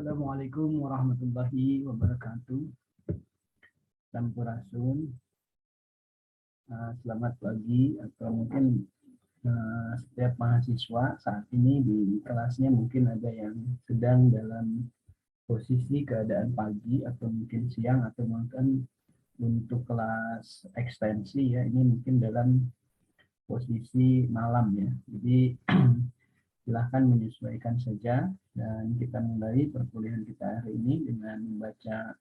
Assalamualaikum warahmatullahi wabarakatuh. Sampurasun. Selamat pagi atau mungkin setiap mahasiswa saat ini di kelasnya mungkin ada yang sedang dalam posisi keadaan pagi atau mungkin siang atau mungkin untuk kelas ekstensi ya ini mungkin dalam posisi malam ya. Jadi silahkan menyesuaikan saja dan kita mulai perkuliahan kita hari ini dengan membaca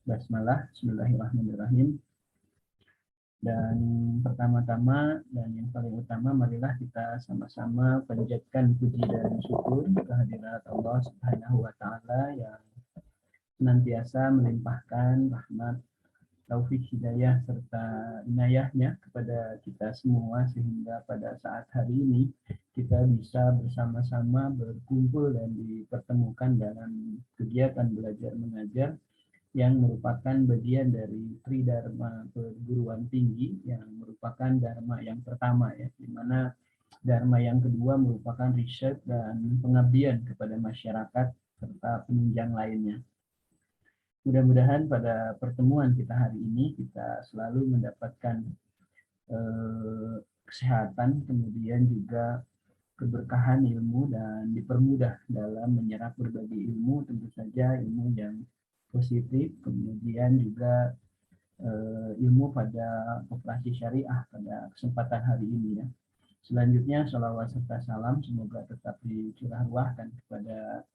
basmalah. Bismillahirrahmanirrahim. Dan pertama-tama dan yang paling utama marilah kita sama-sama panjatkan puji dan syukur kehadirat Allah Subhanahu wa taala yang senantiasa melimpahkan rahmat, taufik, hidayah serta inayahnya kepada kita semua sehingga pada saat hari ini kita bisa bersama-sama berkumpul dan dipertemukan dalam kegiatan belajar mengajar yang merupakan bagian dari Tridharma perguruan tinggi yang merupakan dharma yang pertama ya, di mana dharma yang kedua merupakan riset dan pengabdian kepada masyarakat serta penunjang lainnya. Mudah-mudahan pada pertemuan kita hari ini kita selalu mendapatkan kesehatan, kemudian juga keberkahan ilmu dan dipermudah dalam menyerap berbagai ilmu, tentu saja ilmu yang positif, kemudian juga ilmu pada operasi syariah pada kesempatan hari ini ya. Selanjutnya salawat serta salam semoga tetap dicurah ruahkan kepada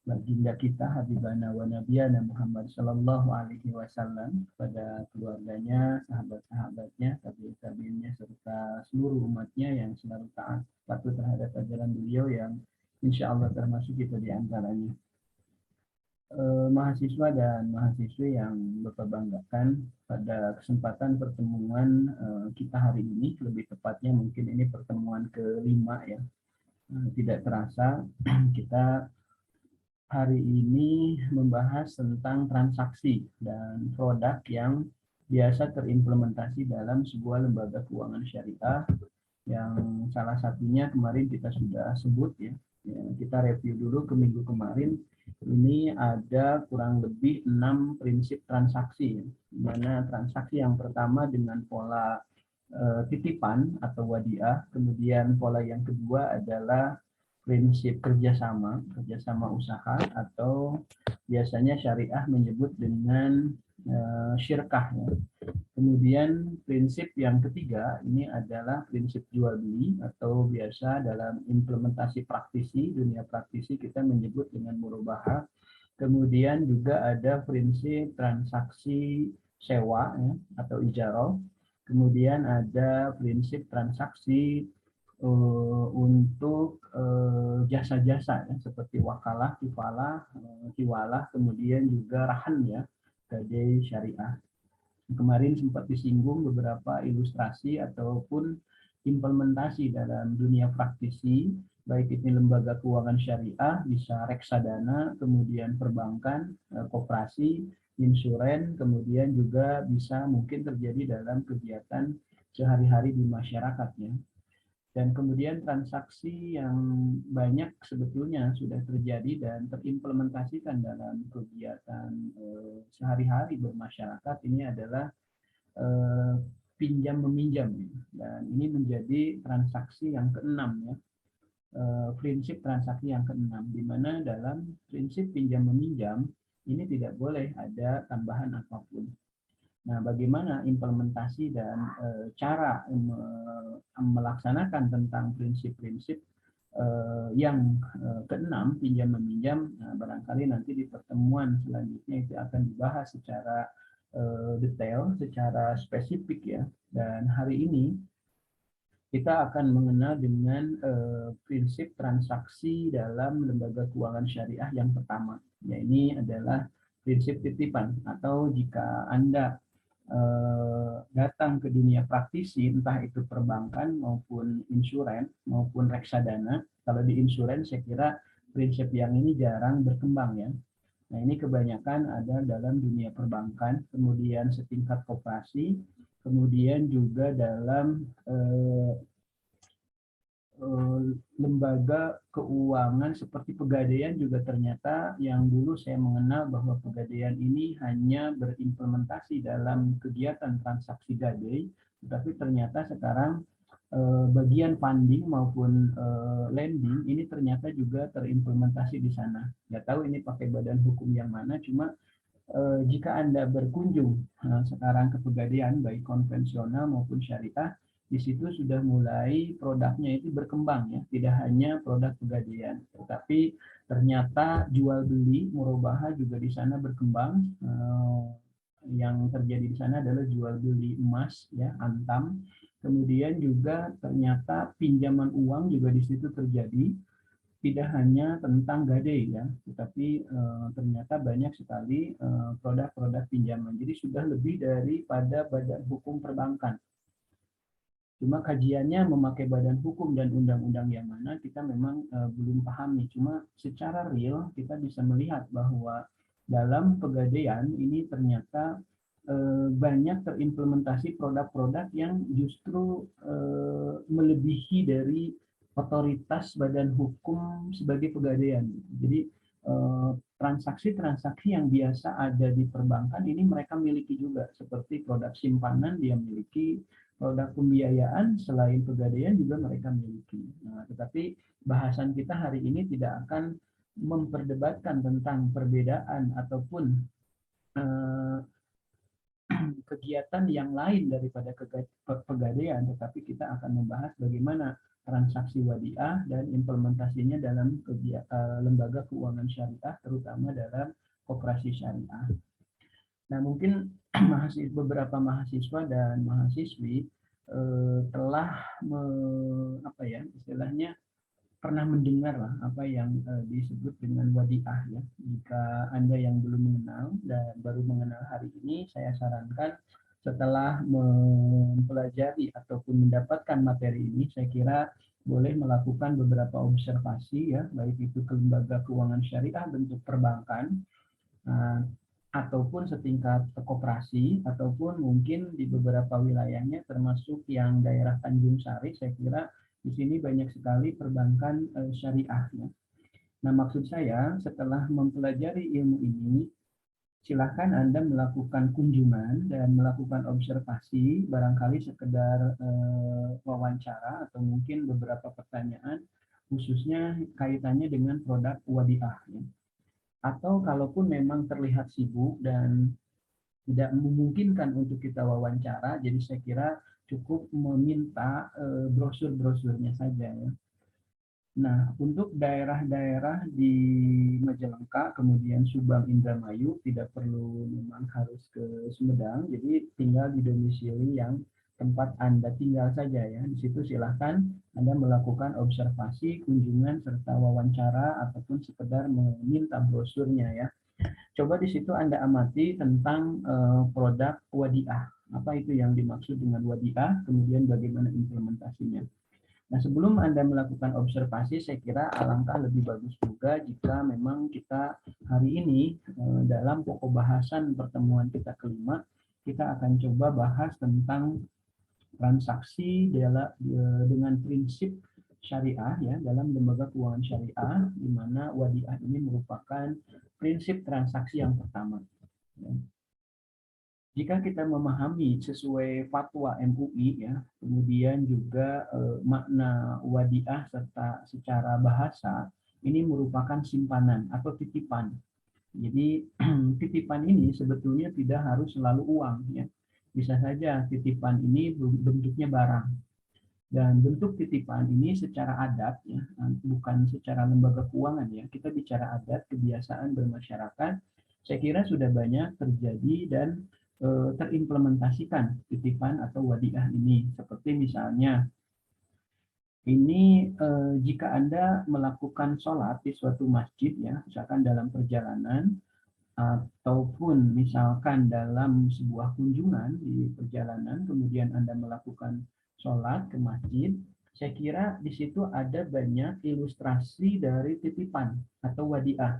baginda kita Habibana wa Nabiyana Muhammad Sallallahu Alaihi Wasallam, kepada keluarganya, sahabat-sahabatnya, tabi'in-tabi'innya serta seluruh umatnya yang selalu taat patuh terhadap ajaran beliau yang insya Allah termasuk kita di antaranya. Mahasiswa dan mahasiswi yang Bapak banggakan, pada kesempatan pertemuan kita hari ini, lebih tepatnya mungkin ini pertemuan kelima ya, tidak terasa kita hari ini membahas tentang transaksi dan produk yang biasa terimplementasi dalam sebuah lembaga keuangan syariah yang salah satunya kemarin kita sudah sebut ya. Kita review dulu ke minggu kemarin. Ini ada kurang lebih 6 prinsip transaksi, di mana transaksi yang pertama dengan pola titipan atau wadiah, kemudian pola yang kedua adalah prinsip kerjasama usaha atau biasanya syariah menyebut dengan syirkah. Ya. Kemudian prinsip yang ketiga ini adalah prinsip jual beli atau biasa dalam implementasi praktisi, dunia praktisi kita menyebut dengan murabahah. Kemudian juga ada prinsip transaksi sewa ya, atau ijarah. Kemudian ada prinsip transaksi untuk jasa-jasa ya, seperti wakalah, kifalah, kiwalah, kemudian juga rahan ya, gadai syariah. Kemarin sempat disinggung beberapa ilustrasi ataupun implementasi dalam dunia praktisi, baik itu lembaga keuangan syariah, bisa reksadana, kemudian perbankan, koperasi, insuren, kemudian juga bisa mungkin terjadi dalam kegiatan sehari-hari di masyarakatnya. Dan kemudian transaksi yang banyak sebetulnya sudah terjadi dan terimplementasikan dalam kegiatan sehari-hari bermasyarakat ini adalah pinjam meminjam, dan ini menjadi transaksi yang keenam ya, prinsip transaksi yang keenam, di mana dalam prinsip pinjam meminjam ini tidak boleh ada tambahan apapun. Nah, bagaimana implementasi dan cara melaksanakan tentang prinsip-prinsip yang keenam pinjam meminjam, nah, barangkali nanti di pertemuan selanjutnya itu akan dibahas secara detail, secara spesifik ya. Dan hari ini kita akan mengenal dengan prinsip transaksi dalam lembaga keuangan syariah yang pertama. Ya, ini adalah prinsip titipan, atau jika Anda datang ke dunia praktisi, entah itu perbankan maupun insuran maupun reksadana. Kalau di insuran saya kira prinsip yang ini jarang berkembang ya. Nah, ini kebanyakan ada dalam dunia perbankan, kemudian setingkat koperasi, kemudian juga dalam lembaga keuangan seperti Pegadaian juga ternyata yang dulu saya mengenal bahwa Pegadaian ini hanya berimplementasi dalam kegiatan transaksi gadai, tetapi ternyata sekarang bagian funding maupun lending ini ternyata juga terimplementasi di sana. Nggak tahu ini pakai badan hukum yang mana, cuma jika Anda berkunjung sekarang ke Pegadaian, baik konvensional maupun syariah, di situ sudah mulai produknya itu berkembang ya, tidak hanya produk Pegadaian, tetapi ternyata jual beli murabahah juga di sana berkembang. Yang terjadi di sana adalah jual beli emas ya, Antam. Kemudian juga ternyata pinjaman uang juga di situ terjadi, tidak hanya tentang gadai ya, tetapi ternyata banyak sekali produk-produk pinjaman. Jadi sudah lebih daripada badan hukum perbankan. Cuma kajiannya memakai badan hukum dan undang-undang yang mana kita memang belum pahami. Cuma secara real kita bisa melihat bahwa dalam Pegadaian ini ternyata banyak terimplementasi produk-produk yang justru melebihi dari otoritas badan hukum sebagai Pegadaian. Jadi transaksi-transaksi yang biasa ada di perbankan ini mereka miliki juga, seperti produk simpanan dia miliki, produk pembiayaan selain Pegadaian juga mereka miliki. Nah, tetapi bahasan kita hari ini tidak akan memperdebatkan tentang perbedaan ataupun kegiatan yang lain daripada Pegadaian, tetapi kita akan membahas bagaimana transaksi wadiah dan implementasinya dalam lembaga keuangan syariah, terutama dalam koperasi syariah. Nah, mungkin beberapa mahasiswa dan mahasiswi telah istilahnya pernah mendengar lah apa yang disebut dengan wadiah ya. Jika Anda yang belum mengenal dan baru mengenal hari ini, saya sarankan setelah mempelajari ataupun mendapatkan materi ini, saya kira boleh melakukan beberapa observasi ya, baik itu ke lembaga keuangan syariah bentuk perbankan, ataupun setingkat koperasi, ataupun mungkin di beberapa wilayahnya termasuk yang daerah Tanjung Sari, saya kira di sini banyak sekali perbankan syariah. Ya. Nah, maksud saya setelah mempelajari ilmu ini, silakan Anda melakukan kunjungan dan melakukan observasi, barangkali sekedar wawancara atau mungkin beberapa pertanyaan, khususnya kaitannya dengan produk wadiah. Ya. Atau kalaupun memang terlihat sibuk dan tidak memungkinkan untuk kita wawancara, jadi saya kira cukup meminta brosur-brosurnya saja ya. Nah, untuk daerah-daerah di Majalengka, kemudian Subang, Indramayu, tidak perlu memang harus ke Sumedang, jadi tinggal di domisili yang tempat Anda tinggal saja ya. Di situ silahkan Anda melakukan observasi, kunjungan, serta wawancara, ataupun sekedar meminta brosurnya ya. Coba di situ Anda amati tentang produk wadiah. Apa itu yang dimaksud dengan wadiah, kemudian bagaimana implementasinya. Nah, sebelum Anda melakukan observasi, saya kira alangkah lebih bagus juga jika memang kita hari ini dalam pokok bahasan pertemuan kita kelima, kita akan coba bahas tentang transaksi dengan prinsip syariah ya dalam lembaga keuangan syariah, di mana wadiah ini merupakan prinsip transaksi yang pertama. Ya. Jika kita memahami sesuai fatwa MUI ya, kemudian juga makna wadiah serta secara bahasa, ini merupakan simpanan atau titipan. Jadi titipan ini sebetulnya tidak harus selalu uang ya. Bisa saja titipan ini bentuknya barang. Dan bentuk titipan ini secara adat ya, bukan secara lembaga keuangan ya. Kita bicara adat, kebiasaan bermasyarakat, saya kira sudah banyak terjadi dan terimplementasikan titipan atau wadiah ini. Seperti misalnya, ini jika Anda melakukan sholat di suatu masjid ya, misalkan dalam perjalanan, ataupun misalkan dalam sebuah kunjungan di perjalanan, kemudian Anda melakukan sholat ke masjid, saya kira di situ ada banyak ilustrasi dari titipan atau wadiah.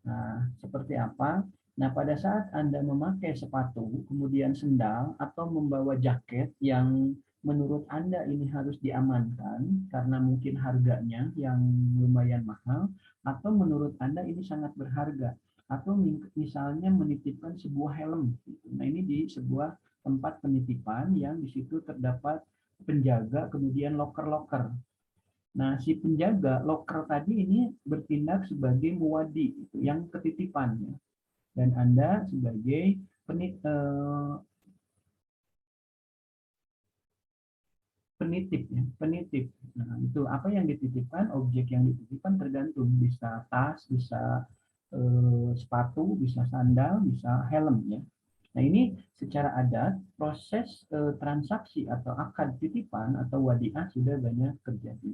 Nah, seperti apa? Nah, pada saat Anda memakai sepatu, kemudian sendal, atau membawa jaket yang menurut Anda ini harus diamankan karena mungkin harganya yang lumayan mahal, atau menurut Anda ini sangat berharga, atau misalnya menitipkan sebuah helm. Nah, ini di sebuah tempat penitipan yang di situ terdapat penjaga, kemudian loker-loker. Nah, si penjaga loker tadi ini bertindak sebagai muwadi, yang ketitipan, ya. Dan Anda sebagai penitip, ya, penitip. Nah, itu apa yang dititipkan, objek yang dititipkan tergantung, bisa tas, bisa sepatu, bisa sandal, bisa helm, ya. Nah, ini secara adat proses transaksi atau akad titipan atau wadiah sudah banyak terjadi.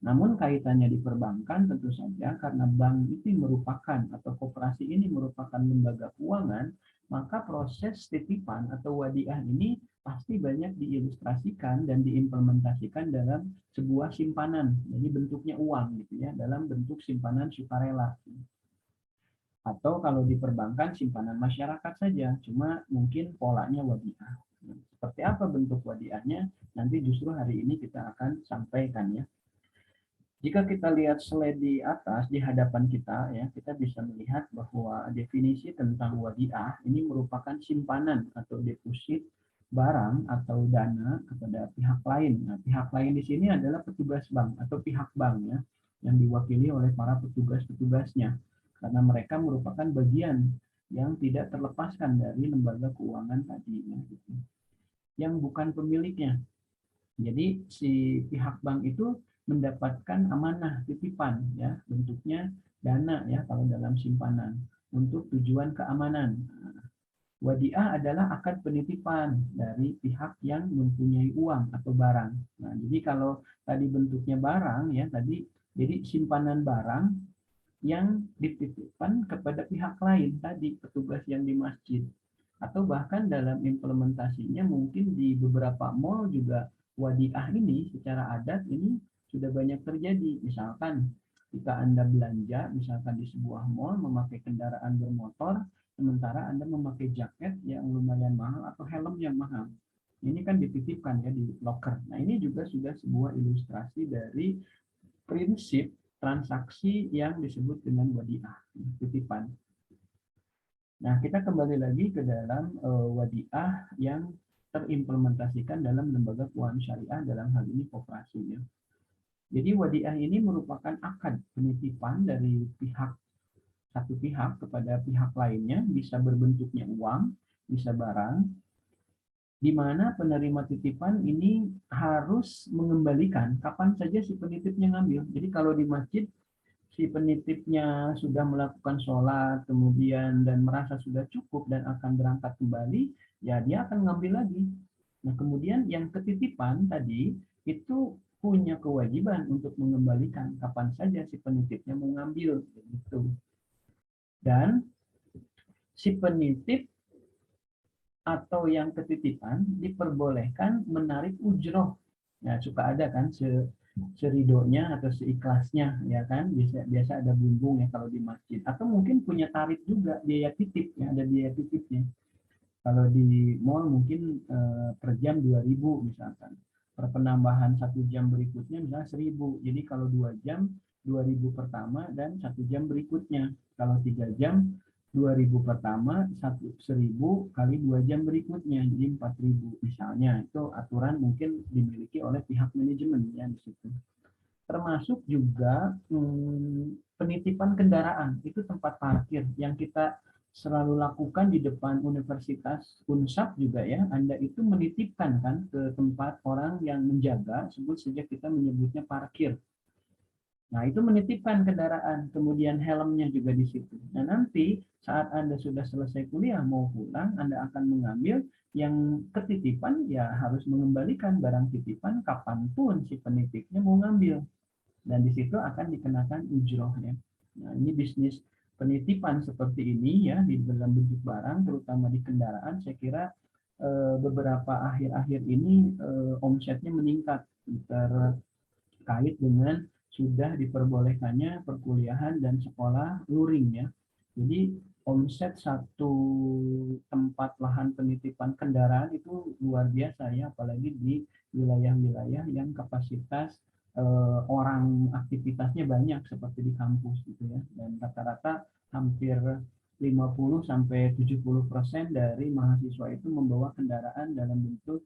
Namun kaitannya di perbankan tentu saja karena bank itu merupakan atau koperasi ini merupakan lembaga keuangan, maka proses titipan atau wadiah ini pasti banyak diilustrasikan dan diimplementasikan dalam sebuah simpanan. Jadi bentuknya uang gitu ya, dalam bentuk simpanan sukarela. Atau kalau di perbankan simpanan masyarakat saja, cuma mungkin polanya wadiah. Seperti apa bentuk wadiahnya? Nanti justru hari ini kita akan sampaikan, ya. Jika kita lihat slide di atas di hadapan kita, ya, kita bisa melihat bahwa definisi tentang wadiah ini merupakan simpanan atau deposit barang atau dana kepada pihak lain. Nah, pihak lain di sini adalah petugas bank atau pihak bank, ya, yang diwakili oleh para petugas-petugasnya, karena mereka merupakan bagian yang tidak terlepaskan dari lembaga keuangan tadi, ya, gitu, yang bukan pemiliknya. Jadi si pihak bank itu mendapatkan amanah titipan, ya, bentuknya dana, ya, kalau dalam simpanan untuk tujuan keamanan. Wadiah adalah akad penitipan dari pihak yang mempunyai uang atau barang. Nah, jadi kalau tadi bentuknya barang, ya, tadi jadi simpanan barang yang dititipkan kepada pihak lain, tadi petugas yang di masjid. Atau bahkan dalam implementasinya mungkin di beberapa mall juga wadiah ini secara adat ini sudah banyak terjadi. Misalkan jika Anda belanja misalkan di sebuah mall memakai kendaraan bermotor, sementara Anda memakai jaket yang lumayan mahal atau helm yang mahal. Ini kan dititipkan, ya, di locker. Nah, ini juga sudah sebuah ilustrasi dari prinsip transaksi yang disebut dengan wadiah, titipan. Nah, kita kembali lagi ke dalam wadiah yang terimplementasikan dalam lembaga keuangan syariah, dalam hal ini koperasi, ya. Jadi wadiah ini merupakan akad penitipan dari satu pihak kepada pihak lainnya, bisa berbentuknya uang, bisa barang, di mana penerima titipan ini harus mengembalikan kapan saja si penitipnya ngambil. Jadi kalau di masjid si penitipnya sudah melakukan sholat, kemudian dan merasa sudah cukup dan akan berangkat kembali, ya dia akan ngambil lagi. Nah, kemudian yang ketitipan tadi itu punya kewajiban untuk mengembalikan kapan saja si penitipnya mau ngambil, begitu. Dan si penitip atau yang ketitipan diperbolehkan menarik ujroh. Nah, suka ada kan seridonya atau seikhlasnya, ya kan, biasa ada bumbung, ya, kalau di masjid, atau mungkin punya tarif juga, biaya titip, ya, ada biaya titipnya. Kalau di mall mungkin per jam 2.000 misalkan, per penambahan 1 jam berikutnya misalnya 1.000. Jadi kalau 2 jam 2.000 pertama dan 1 jam berikutnya. Kalau 3 jam 2.000 pertama, 1.000 kali 2 jam berikutnya, jadi 4.000 misalnya. Itu aturan mungkin dimiliki oleh pihak manajemen, ya, di situ. Termasuk juga penitipan kendaraan, itu tempat parkir yang kita selalu lakukan di depan Universitas Unsab juga, ya. Anda itu menitipkan kan ke tempat orang yang menjaga, sebut saja kita menyebutnya parkir. Nah, itu menitipkan kendaraan, kemudian helmnya juga di situ. Nah, nanti saat Anda sudah selesai kuliah mau pulang, Anda akan mengambil yang ketitipan, ya harus mengembalikan barang titipan kapanpun si penitipnya mau ngambil. Dan di situ akan dikenakan ujrohnya. Nah, ini bisnis penitipan seperti ini, ya, di dalam bentuk barang, terutama di kendaraan, saya kira beberapa akhir-akhir ini omsetnya meningkat terkait dengan sudah diperbolehkannya perkuliahan dan sekolah luring, ya. Jadi omset satu tempat lahan penitipan kendaraan itu luar biasa, ya, apalagi di wilayah-wilayah yang kapasitas orang aktivitasnya banyak seperti di kampus gitu ya, dan rata-rata hampir 50-70% dari mahasiswa itu membawa kendaraan dalam bentuk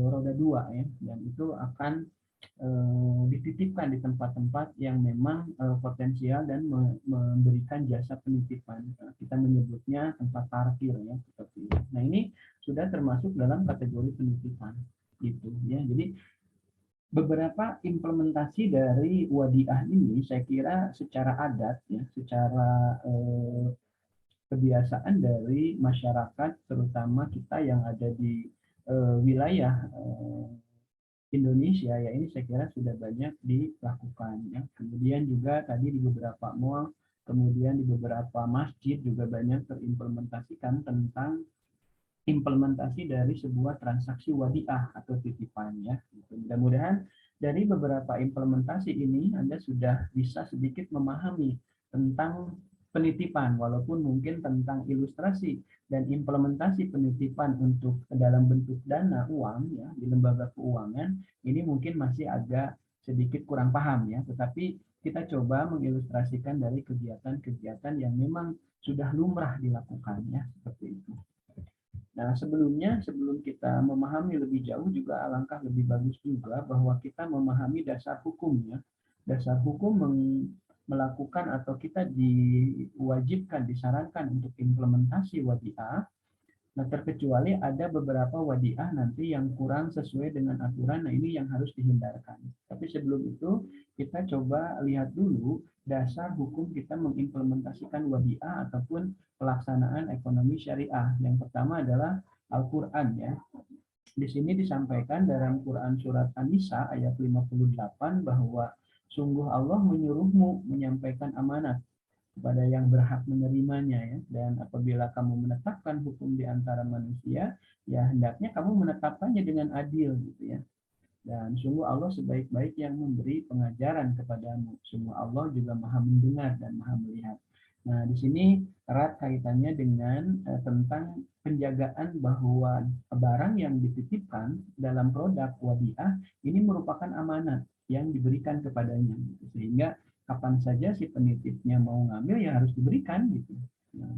roda dua ya, dan itu akan dititipkan di tempat-tempat yang memang potensial dan memberikan jasa penitipan. Kita menyebutnya tempat parkir ya, seperti itu. Nah, ini sudah termasuk dalam kategori penitipan gitu ya. Jadi beberapa implementasi dari wadiah ini saya kira secara adat ya, secara kebiasaan dari masyarakat terutama kita yang ada di wilayah Indonesia ya, ini saya kira sudah banyak dilakukan ya. Kemudian juga tadi di beberapa mall, kemudian di beberapa masjid juga banyak terimplementasikan tentang implementasi dari sebuah transaksi wadiah atau titipan ya. Mudah-mudahan dari beberapa implementasi ini Anda sudah bisa sedikit memahami tentang penitipan, walaupun mungkin tentang ilustrasi dan implementasi penitipan untuk dalam bentuk dana uang ya di lembaga keuangan ini mungkin masih agak sedikit kurang paham ya, tetapi kita coba mengilustrasikan dari kegiatan-kegiatan yang memang sudah lumrah dilakukan ya, seperti itu. Nah, sebelum kita memahami lebih jauh juga alangkah lebih bagus juga bahwa kita memahami dasar hukumnya. Dasar hukum melakukan atau kita diwajibkan, disarankan untuk implementasi wadiah. Nah, terkecuali ada beberapa wadiah nanti yang kurang sesuai dengan aturan, nah ini yang harus dihindarkan. Tapi sebelum itu, kita coba lihat dulu dasar hukum kita mengimplementasikan wadiah ataupun pelaksanaan ekonomi syariah. Yang pertama adalah Al-Quran ya. Di sini disampaikan dalam Quran surat An-Nisa ayat 58 bahwa sungguh Allah menyuruhmu menyampaikan amanat kepada yang berhak menerimanya ya, dan apabila kamu menetapkan hukum di antara manusia ya hendaknya kamu menetapkannya dengan adil gitu ya, dan sungguh Allah sebaik-baik yang memberi pengajaran kepadamu, sungguh Allah juga maha mendengar dan maha melihat. Nah, di sini erat kaitannya dengan tentang penjagaan bahwa barang yang dititipkan dalam produk wadiah ini merupakan amanat yang diberikan kepadanya gitu. Sehingga kapan saja si penitipnya mau ngambil ya harus diberikan gitu. Nah,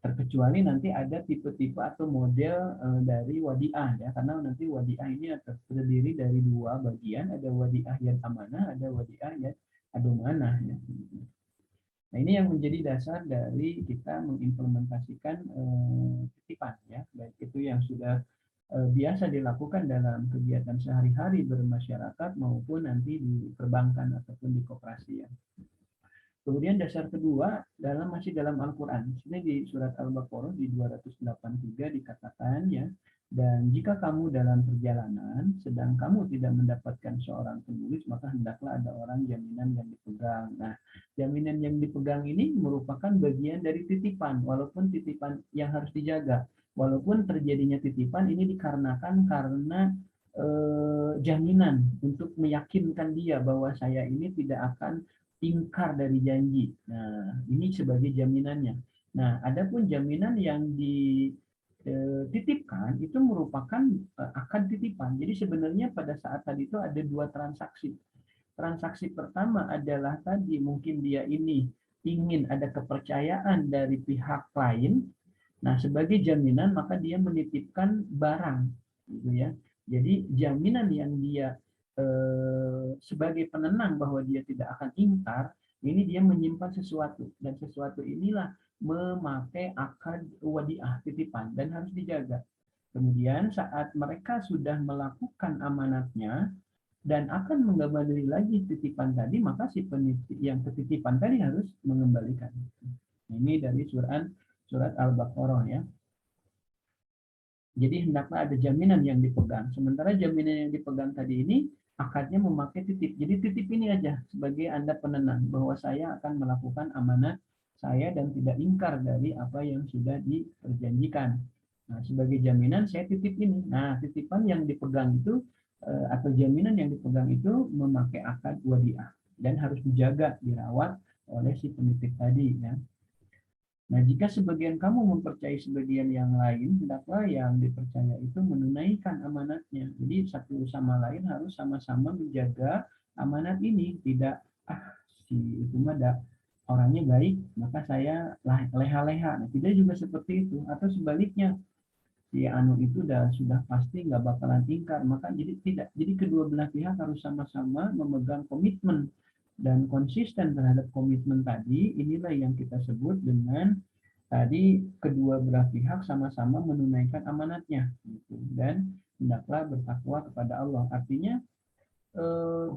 terkecuali nanti ada tipe-tipe atau model dari wadiah ya, karena nanti wadiah ini terdiri dari dua bagian, ada wadiah yang amanah, ada wadiah yang adomanah ya. Nah, ini yang menjadi dasar dari kita mengimplementasikan titipan ya, baik itu yang sudah biasa dilakukan dalam kegiatan sehari-hari bermasyarakat maupun nanti di perbankan ataupun di koperasi ya. Kemudian dasar kedua masih dalam Al-Quran. Sini di surat Al-Baqarah di 283 dikatakan ya, dan jika kamu dalam perjalanan sedang kamu tidak mendapatkan seorang penulis, maka hendaklah ada orang jaminan yang dipegang. Nah, jaminan yang dipegang ini merupakan bagian dari titipan, walaupun titipan yang harus dijaga. Walaupun terjadinya titipan ini dikarenakan karena jaminan untuk meyakinkan dia bahwa saya ini tidak akan ingkar dari janji. Nah, ini sebagai jaminannya. Nah, adapun jaminan yang dititipkan itu merupakan akad titipan. Jadi sebenarnya pada saat tadi itu ada dua transaksi. Transaksi pertama adalah tadi mungkin dia ini ingin ada kepercayaan dari pihak lain. Nah, sebagai jaminan maka dia menitipkan barang, gitu ya. Jadi jaminan yang dia sebagai penenang bahwa dia tidak akan ingkar, ini dia menyimpan sesuatu, dan sesuatu inilah memakai akad wadiah titipan dan harus dijaga. Kemudian saat mereka sudah melakukan amanatnya dan akan mengembalikan lagi titipan tadi, maka si penitip yang ketitipan tadi harus mengembalikan. Ini dari surat Al-Baqarah ya. Jadi hendaklah ada jaminan yang dipegang. Sementara jaminan yang dipegang tadi ini akadnya memakai titip. Jadi titip ini aja sebagai Anda penenang bahwa saya akan melakukan amanat saya dan tidak ingkar dari apa yang sudah diperjanjikan. Nah, sebagai jaminan saya titip ini. Nah, titipan yang dipegang itu atau jaminan yang dipegang itu memakai akad wadiah dan harus dijaga, dirawat oleh si penitip tadi ya. Nah, jika sebagian kamu mempercayai sebagian yang lain, hendaklah yang dipercaya itu menunaikan amanatnya. Jadi satu sama lain harus sama-sama menjaga amanat ini. Tidak, si itu mah orangnya baik, maka saya leha-leha. Nah, tidak juga seperti itu. Atau sebaliknya, si anu itu sudah pasti nggak bakalan ingkar, maka jadi tidak. Jadi kedua belah pihak harus sama-sama memegang komitmen dan konsisten terhadap komitmen tadi. Inilah yang kita sebut dengan tadi kedua belah pihak sama-sama menunaikan amanatnya gitu. Dan hendaklah bertakwa kepada Allah. Artinya eh,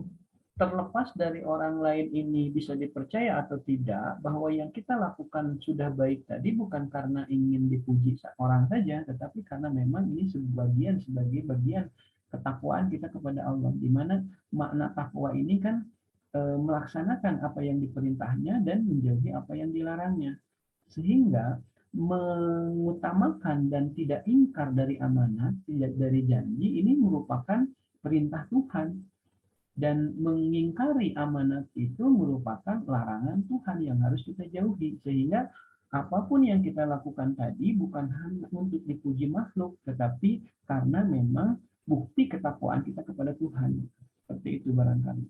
terlepas dari orang lain ini bisa dipercaya atau tidak, bahwa yang kita lakukan sudah baik tadi bukan karena ingin dipuji orang saja, tetapi karena memang ini sebagai bagian ketakwaan kita kepada Allah, di mana makna takwa ini kan melaksanakan apa yang diperintahnya dan menjauhi apa yang dilarangnya, sehingga mengutamakan dan tidak ingkar dari amanat, tidak dari janji, ini merupakan perintah Tuhan, dan mengingkari amanat itu merupakan larangan Tuhan yang harus kita jauhi. Sehingga apapun yang kita lakukan tadi bukan hanya untuk dipuji makhluk, tetapi karena memang bukti ketakwaan kita kepada Tuhan. Seperti itu barangkali.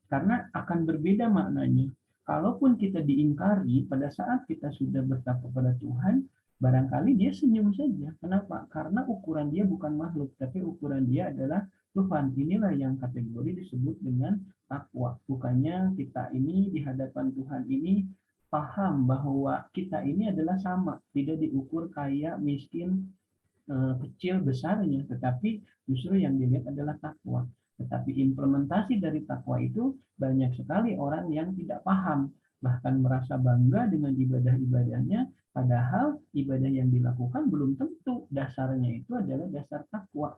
Karena akan berbeda maknanya. Kalaupun kita diingkari pada saat kita sudah bertakwa kepada Tuhan, barangkali dia senyum saja. Kenapa? Karena ukuran dia bukan makhluk, tapi ukuran dia adalah Tuhan. Inilah yang kategori disebut dengan takwa. Bukannya kita ini di hadapan Tuhan ini paham bahwa kita ini adalah sama, tidak diukur kaya, miskin, kecil, besarnya, tetapi justru yang dilihat adalah takwa. Tetapi implementasi dari takwa itu banyak sekali orang yang tidak paham, bahkan merasa bangga dengan ibadah-ibadahnya, padahal ibadah yang dilakukan belum tentu dasarnya itu adalah dasar takwa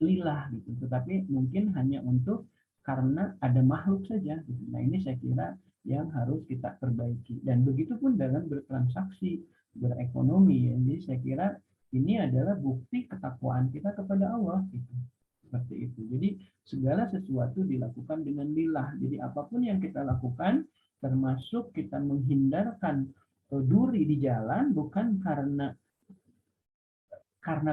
lillah gitu, tetapi mungkin hanya untuk karena ada makhluk saja gitu. Nah, ini saya kira yang harus kita perbaiki, dan begitu pun dalam bertransaksi, berekonomi ya. Jadi saya kira ini adalah bukti ketakwaan kita kepada Allah gitu. Seperti itu. Jadi segala sesuatu dilakukan dengan lillah. Jadi apapun yang kita lakukan, termasuk kita menghindarkan duri di jalan, bukan karena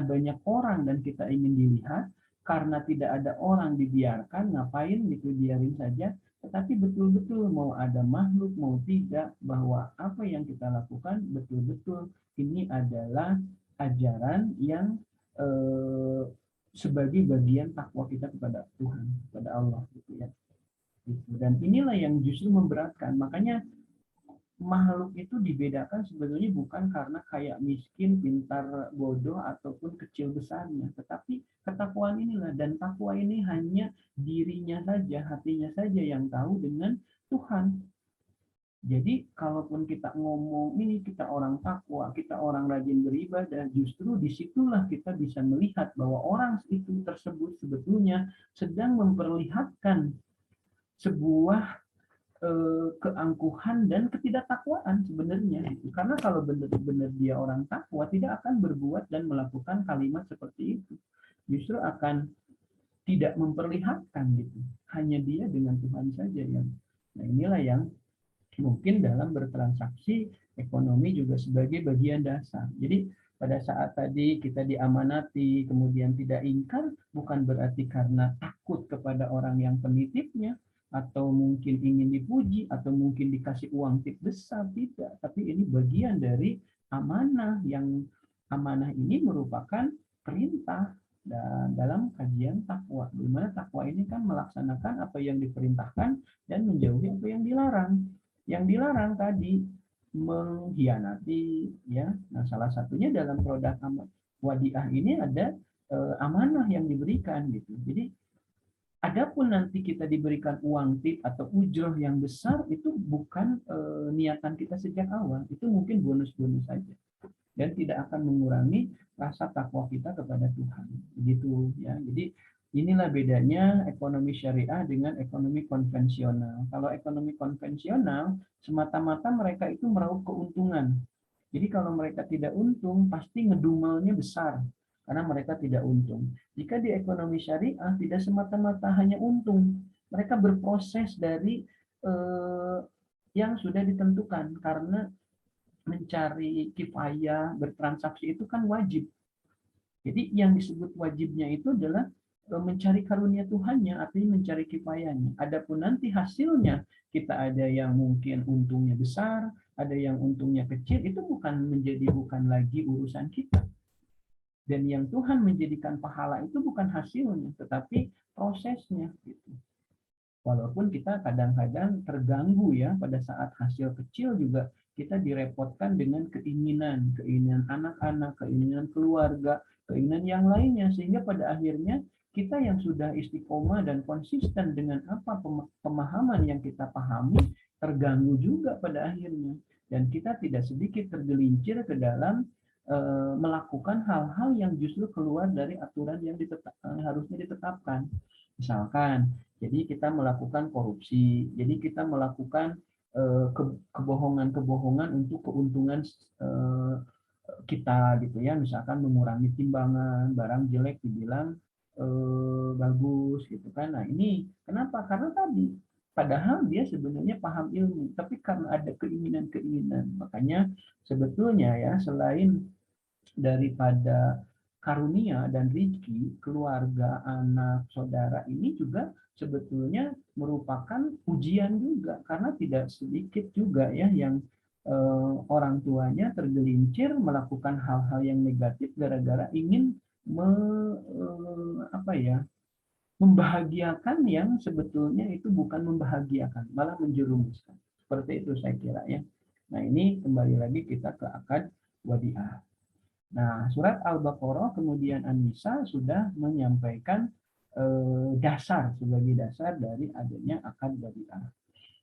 banyak orang dan kita ingin dilihat, karena tidak ada orang dibiarkan, ngapain gitu, biarin saja, tetapi betul-betul mau ada makhluk mau tidak, bahwa apa yang kita lakukan betul-betul ini adalah ajaran yang eh, sebagai bagian takwa kita kepada Tuhan, kepada Allah gitu ya. Dan inilah yang justru memberatkan. Makanya makhluk itu dibedakan sebetulnya bukan karena kayak miskin, pintar, bodoh, ataupun kecil besarnya, tetapi ketakwaan inilah. Dan takwa ini hanya dirinya saja, hatinya saja yang tahu dengan Tuhan. Jadi kalaupun kita ngomong ini kita orang takwa, kita orang rajin beribadah, justru disitulah kita bisa melihat bahwa orang itu tersebut sebetulnya sedang memperlihatkan sebuah keangkuhan dan ketidaktakwaan sebenarnya itu. Karena kalau benar-benar dia orang takwa, tidak akan berbuat dan melakukan kalimat seperti itu. Justru akan tidak memperlihatkan gitu. Hanya dia dengan Tuhan saja yang. Nah, inilah yang mungkin dalam bertransaksi ekonomi juga sebagai bagian dasar. Jadi pada saat tadi kita diamanati kemudian tidak ingkar, bukan berarti karena takut kepada orang yang penitipnya, atau mungkin ingin dipuji, atau mungkin dikasih uang tip besar, tidak. Tapi ini bagian dari amanah, yang amanah ini merupakan perintah. Dan dalam kajian takwa, di mana takwa ini kan melaksanakan apa yang diperintahkan dan menjauhi apa yang dilarang. Yang dilarang tadi mengkhianati ya. Nah, salah satunya dalam produk wadiah ini ada amanah yang diberikan gitu. Jadi adapun nanti kita diberikan uang tip atau ujroh yang besar, itu bukan niatan kita sejak awal, itu mungkin bonus-bonus saja dan tidak akan mengurangi rasa takwa kita kepada Tuhan. Begitu ya. Jadi inilah bedanya ekonomi syariah dengan ekonomi konvensional. Kalau ekonomi konvensional, semata-mata mereka itu meraup keuntungan. Jadi kalau mereka tidak untung, pasti ngedumelnya besar karena mereka tidak untung. Jika di ekonomi syariah tidak semata-mata hanya untung, mereka berproses dari yang sudah ditentukan, karena mencari kifayah, bertransaksi itu kan wajib. Jadi yang disebut wajibnya itu adalah mencari karunia Tuhannya, artinya mencari kifayahnya. Adapun nanti hasilnya kita ada yang mungkin untungnya besar, ada yang untungnya kecil, itu bukan lagi urusan kita. Dan yang Tuhan menjadikan pahala itu bukan hasilnya, tetapi prosesnya gitu. Walaupun kita kadang-kadang terganggu ya pada saat hasil kecil juga kita direpotkan dengan keinginan anak-anak, keinginan keluarga, keinginan yang lainnya sehingga pada akhirnya kita yang sudah istiqomah dan konsisten dengan apa pemahaman yang kita pahami terganggu juga pada akhirnya dan kita tidak sedikit tergelincir ke dalam melakukan hal-hal yang justru keluar dari aturan yang harusnya ditetapkan. Misalkan jadi kita melakukan korupsi, jadi kita melakukan kebohongan-kebohongan untuk keuntungan kita gitu ya, misalkan mengurangi timbangan, barang jelek dibilang bagus gitu kan. Nah ini kenapa? Karena tadi padahal dia sebenarnya paham ilmu, tapi karena ada keinginan-keinginan, makanya sebetulnya ya selain daripada karunia dan rezeki, keluarga, anak, saudara ini juga sebetulnya merupakan ujian juga karena tidak sedikit juga ya yang orang tuanya tergelincir melakukan hal-hal yang negatif gara-gara ingin apa ya membahagiakan yang sebetulnya itu bukan membahagiakan malah menjerumuskan seperti itu saya kira ya. Nah ini kembali lagi kita ke akad wadiah. Nah, surat Al-Baqarah kemudian An-Nisa sudah menyampaikan dasar sebagai dasar dari adanya akad wadiah.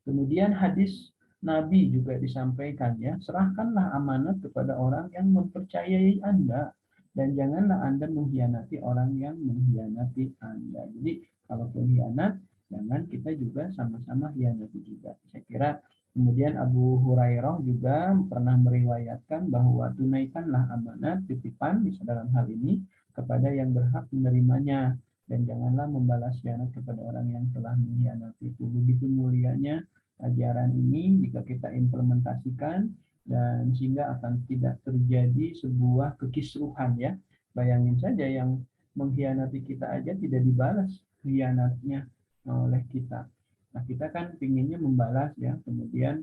Kemudian hadis Nabi juga disampaikan ya, serahkanlah amanat kepada orang yang mempercayai Anda dan janganlah Anda mengkhianati orang yang mengkhianati Anda. Jadi kalau pengkhianat, jangan kita juga sama-sama khianati juga. Saya kira kemudian Abu Hurairah juga pernah meriwayatkan bahwa tunaikanlah amanat titipan dalam hal ini kepada yang berhak menerimanya dan janganlah membalas khianat kepada orang yang telah mengkhianati. Itu begitu mulianya ajaran ini jika kita implementasikan dan sehingga akan tidak terjadi sebuah kekisruhan ya. Bayangin saja yang mengkhianati kita aja tidak dibalas khianatnya oleh kita. Nah kita kan pinginnya membalas ya, kemudian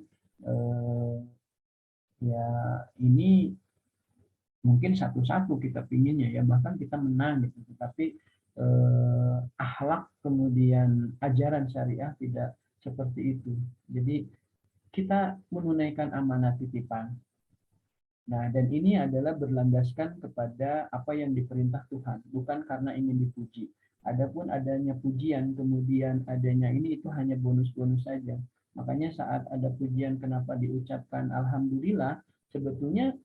ya ini mungkin satu-satu kita pinginnya ya, bahkan kita menang gitu. Tetapi akhlak kemudian ajaran syariah tidak seperti itu. Jadi kita menunaikan amanah titipan. Nah, dan ini adalah berlandaskan kepada apa yang diperintah Tuhan, bukan karena ingin dipuji. Adapun adanya pujian, kemudian adanya ini itu hanya bonus-bonus saja. Makanya saat ada pujian kenapa diucapkan Alhamdulillah, sebetulnya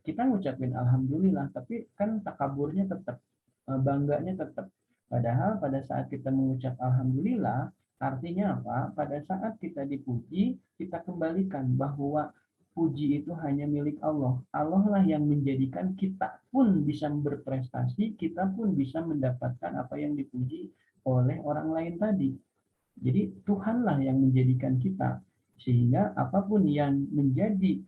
kita ngucapin Alhamdulillah, tapi kan takaburnya tetap, bangganya tetap. Padahal pada saat kita mengucap Alhamdulillah, artinya apa? Pada saat kita dipuji, kita kembalikan bahwa puji itu hanya milik Allah. Allah lah yang menjadikan kita pun bisa berprestasi, kita pun bisa mendapatkan apa yang dipuji oleh orang lain tadi. Jadi Tuhanlah yang menjadikan kita sehingga apapun yang menjadi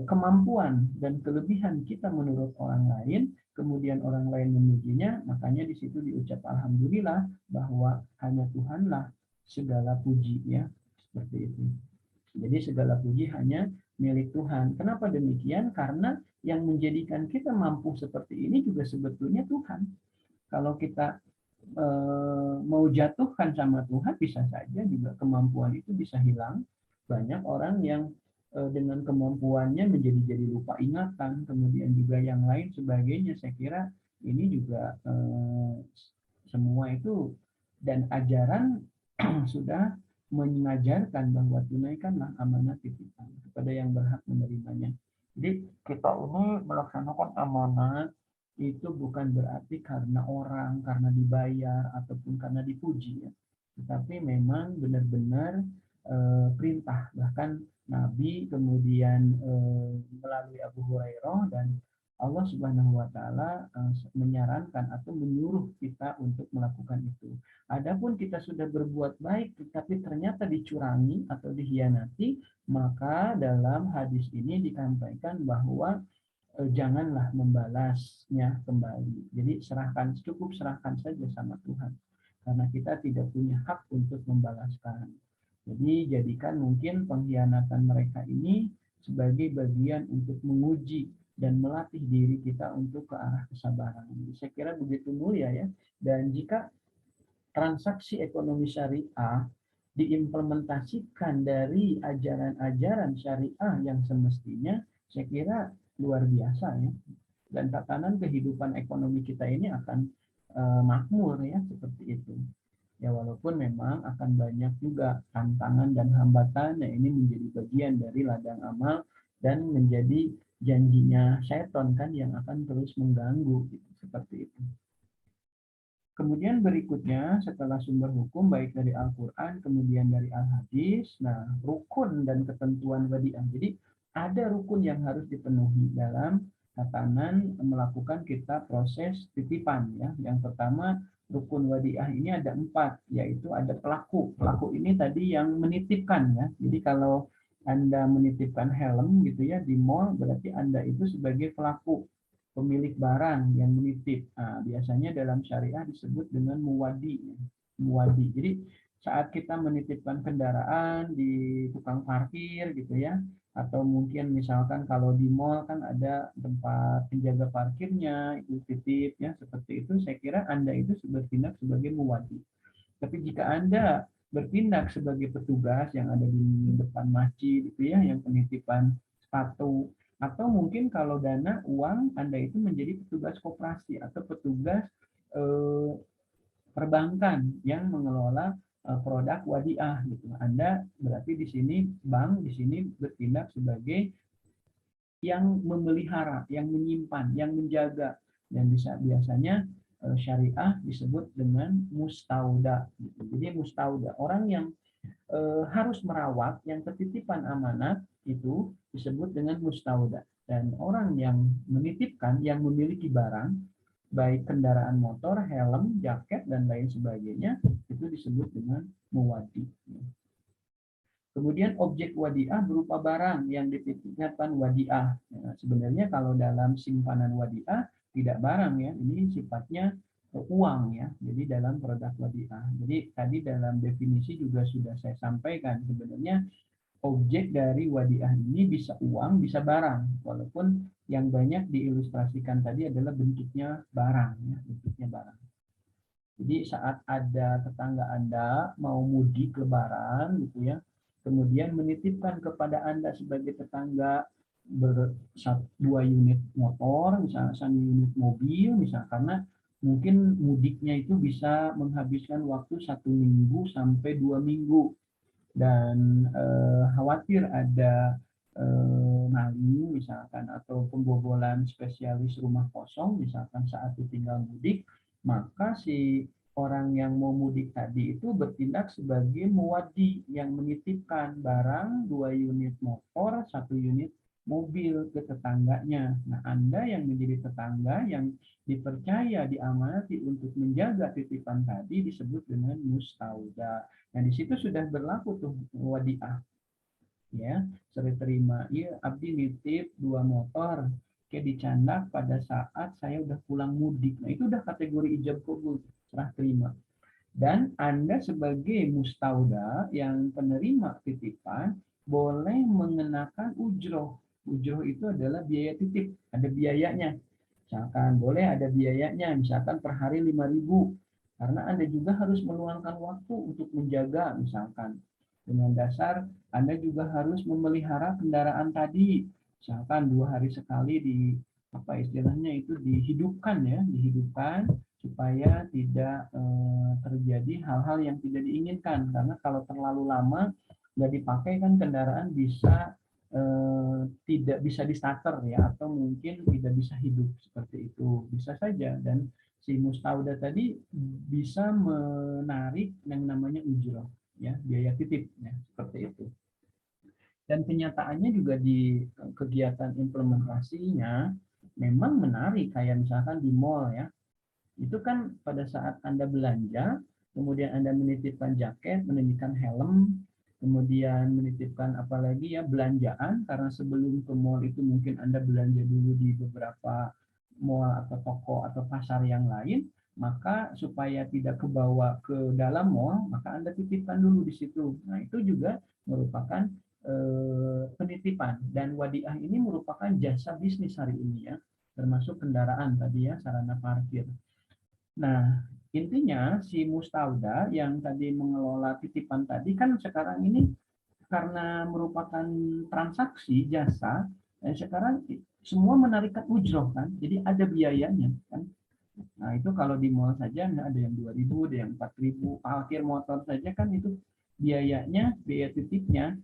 kemampuan dan kelebihan kita menurut orang lain, kemudian orang lain memujinya, makanya di situ diucap alhamdulillah bahwa hanya Tuhanlah segala puji ya, seperti itu. Jadi segala puji hanya milik Tuhan. Kenapa demikian? Karena yang menjadikan kita mampu seperti ini juga sebetulnya Tuhan. Kalau kita mau jatuhkan sama Tuhan, bisa saja juga kemampuan itu bisa hilang. Banyak orang yang dengan kemampuannya menjadi lupa ingatan, kemudian juga yang lain sebagainya. Saya kira ini juga semua itu dan ajaran sudah mengajarkan bahwa tunaikanlah amanah titipan kepada yang berhak menerimanya. Jadi kita ini melaksanakan amanat itu bukan berarti karena orang, karena dibayar ataupun karena dipuji ya. Tetapi memang benar-benar perintah bahkan Nabi kemudian melalui Abu Hurairah dan Allah Subhanahu wa taala menyarankan atau menyuruh kita untuk melakukan itu. Adapun kita sudah berbuat baik tetapi ternyata dicurangi atau dikhianati, maka dalam hadis ini disampaikan bahwa janganlah membalasnya kembali. Jadi cukup serahkan saja sama Tuhan. Karena kita tidak punya hak untuk membalaskan. Jadi jadikan mungkin pengkhianatan mereka ini sebagai bagian untuk menguji dan melatih diri kita untuk ke arah kesabaran. Saya kira begitu mulia ya. Dan jika transaksi ekonomi syariah diimplementasikan dari ajaran-ajaran syariah yang semestinya, saya kira luar biasa ya. Dan tatanan kehidupan ekonomi kita ini akan makmur ya, seperti itu. Ya walaupun memang akan banyak juga tantangan dan hambatan, ya ini menjadi bagian dari ladang amal dan menjadi janjinya syaitan kan yang akan terus mengganggu gitu, seperti itu. Kemudian berikutnya setelah sumber hukum baik dari Al-Quran kemudian dari Al-Hadis, nah rukun dan ketentuan wadiah. Jadi ada rukun yang harus dipenuhi dalam tatanan melakukan kita proses titipan ya. Yang pertama rukun wadiah ini ada 4, yaitu ada pelaku. Pelaku ini tadi yang menitipkan ya. Jadi kalau Anda menitipkan helm gitu ya di mall, berarti Anda itu sebagai pelaku, pemilik barang yang menitip. Nah, biasanya dalam syariah disebut dengan muwadi. Muwadi. Jadi saat kita menitipkan kendaraan di tukang parkir gitu ya, atau mungkin misalkan kalau di mall kan ada tempat penjaga parkirnya itu titip ya, seperti itu. Saya kira Anda itu bertindak sebagai muwadi. Tapi jika Anda bertindak sebagai petugas yang ada di depan masjid itu ya, yang penitipan sepatu, atau mungkin kalau dana uang Anda itu menjadi petugas koperasi atau petugas eh, perbankan yang mengelola produk wadiah gitu. Anda berarti di sini bank di sini bertindak sebagai yang memelihara, yang menyimpan, yang menjaga, dan biasanya syariah disebut dengan mustauda. Gitu. Jadi mustauda orang yang harus merawat, yang ketitipan amanat itu disebut dengan mustauda. Dan orang yang menitipkan, yang memiliki barang, baik kendaraan motor, helm, jaket, dan lain sebagainya, itu disebut dengan muwadi. Kemudian objek wadiah berupa barang yang dititipkan wadiah. Nah, sebenarnya kalau dalam simpanan wadiah tidak barang ya, ini sifatnya uang ya. Jadi dalam produk wadiah. Jadi tadi dalam definisi juga sudah saya sampaikan sebenarnya objek dari wadiah ini bisa uang, bisa barang. Walaupun yang banyak diilustrasikan tadi adalah bentuknya barang ya, bentuknya barang. Jadi saat ada tetangga Anda mau mudik lebaran gitu ya, kemudian menitipkan kepada Anda sebagai tetangga dua unit motor, misalnya 1 unit mobil, misalnya karena mungkin mudiknya itu bisa menghabiskan waktu 1 minggu sampai 2 minggu dan khawatir ada maling misalkan atau pembobolan spesialis rumah kosong misalkan saat ditinggal mudik, maka si orang yang mau mudik tadi itu bertindak sebagai muwadi yang menitipkan barang 2 unit motor, 1 unit mobil ke tetangganya. Nah, Anda yang menjadi tetangga yang dipercaya, diamanati untuk menjaga titipan tadi disebut dengan mustauda. Nah, di situ sudah berlaku tuh wadiah. Ya, seri terima. Iya, abdi nitip 2 motor ke dicandak pada saat saya udah pulang mudik. Nah, itu udah kategori ijab kabul, serah terima. Dan Anda sebagai mustauda yang penerima titipan boleh mengenakan ujroh. Ujroh itu adalah biaya titip, ada biayanya. Misalkan boleh ada biayanya, misalkan per hari 5.000. Karena Anda juga harus meluangkan waktu untuk menjaga, misalkan. Dengan dasar Anda juga harus memelihara kendaraan tadi. Misalkan 2 hari sekali apa istilahnya itu dihidupkan ya, dihidupkan supaya tidak terjadi hal-hal yang tidak diinginkan. Karena kalau terlalu lama nggak dipakai kan kendaraan bisa tidak bisa di-starter ya, atau mungkin tidak bisa hidup seperti itu, bisa saja. Dan si mustauda tadi bisa menarik yang namanya ujroh ya, biaya titip ya, seperti itu. Dan kenyataannya juga di kegiatan implementasinya memang menarik, kayak misalkan di mall ya, itu kan pada saat Anda belanja kemudian Anda menitipkan jaket, menitipkan helm, kemudian menitipkan apalagi ya belanjaan, karena sebelum ke mall itu mungkin Anda belanja dulu di beberapa mall atau toko atau pasar yang lain, maka supaya tidak kebawa ke dalam mall, maka Anda titipkan dulu di situ. Nah, itu juga merupakan penitipan, dan wadiah ini merupakan jasa bisnis hari ini ya, termasuk kendaraan tadi ya, sarana parkir. Nah, intinya si mustauda yang tadi mengelola titipan tadi kan sekarang ini karena merupakan transaksi jasa, sekarang semua menarikkan ujroh kan, jadi ada biayanya kan. Nah, itu kalau di mall saja ada yang 2.000, ada yang 4.000, parkir motor saja kan itu biayanya, biaya titipnya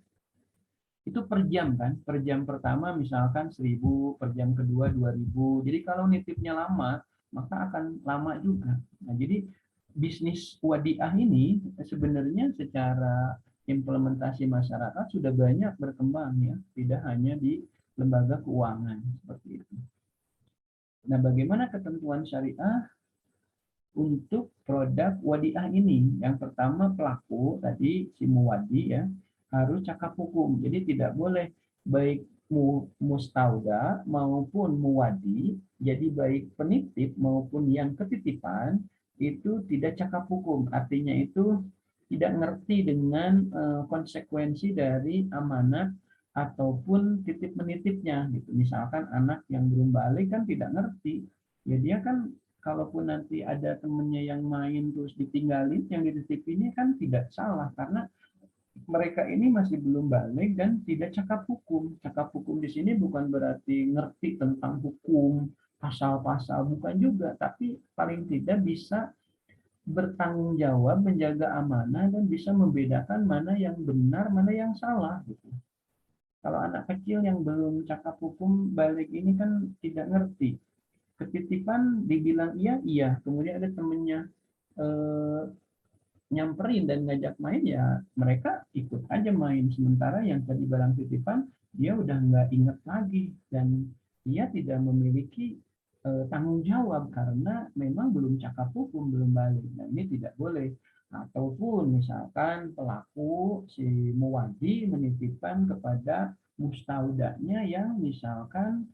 itu per jam kan, per jam pertama misalkan 1.000, per jam kedua 2.000. Jadi kalau nitipnya lama, maka akan lama juga. Nah, jadi bisnis wadiah ini sebenarnya secara implementasi masyarakat sudah banyak berkembang ya, tidak hanya di lembaga keuangan seperti itu. Nah, bagaimana ketentuan syariah untuk produk wadiah ini? Yang pertama, pelaku tadi si muwadi ya harus cakap hukum. Jadi tidak boleh baik mustauda maupun muwadi, jadi baik penitip maupun yang ketitipan itu tidak cakap hukum. Artinya itu tidak ngerti dengan konsekuensi dari amanat ataupun titip menitipnya gitu. Misalkan anak yang belum balik kan tidak ngerti. Ya dia kan kalaupun nanti ada temennya yang main terus ditinggalin, yang dititipinnya kan tidak salah karena mereka ini masih belum balik dan tidak cakap hukum. Cakap hukum di sini bukan berarti ngerti tentang hukum, pasal-pasal, bukan juga, tapi paling tidak bisa bertanggung jawab, menjaga amanah, dan bisa membedakan mana yang benar, mana yang salah. Gitu. Kalau anak kecil yang belum cakap hukum balik ini kan tidak ngerti. Ketitipan dibilang iya, iya. Kemudian ada temennya eh, nyamperin dan ngajak main, ya mereka ikut aja main. Sementara yang tadi barang titipan, dia udah nggak ingat lagi. Dan dia tidak memiliki tanggung jawab karena memang belum cakap hukum, belum balik. Nah, ini tidak boleh. Ataupun misalkan pelaku si muwadi menitipkan kepada mustaudanya yang misalkan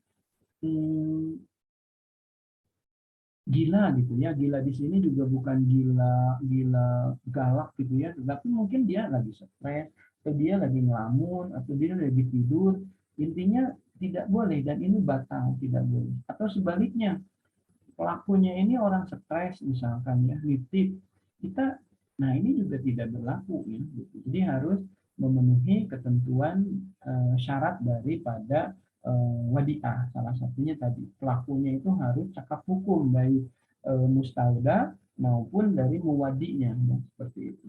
gila gitu ya. Gila di sini juga bukan gila gila galak gitu ya, tetapi mungkin dia lagi stres atau dia lagi ngelamun atau dia lagi tidur. Intinya tidak boleh, dan ini batal, tidak boleh. Atau sebaliknya, pelakunya ini orang stres misalkan ya, nitip kita, nah ini juga tidak berlaku ya gitu. Jadi harus memenuhi ketentuan syarat daripada wadiah. Salah satunya tadi pelakunya itu harus cakap hukum baik mustauda maupun dari muwadinya ya, seperti itu.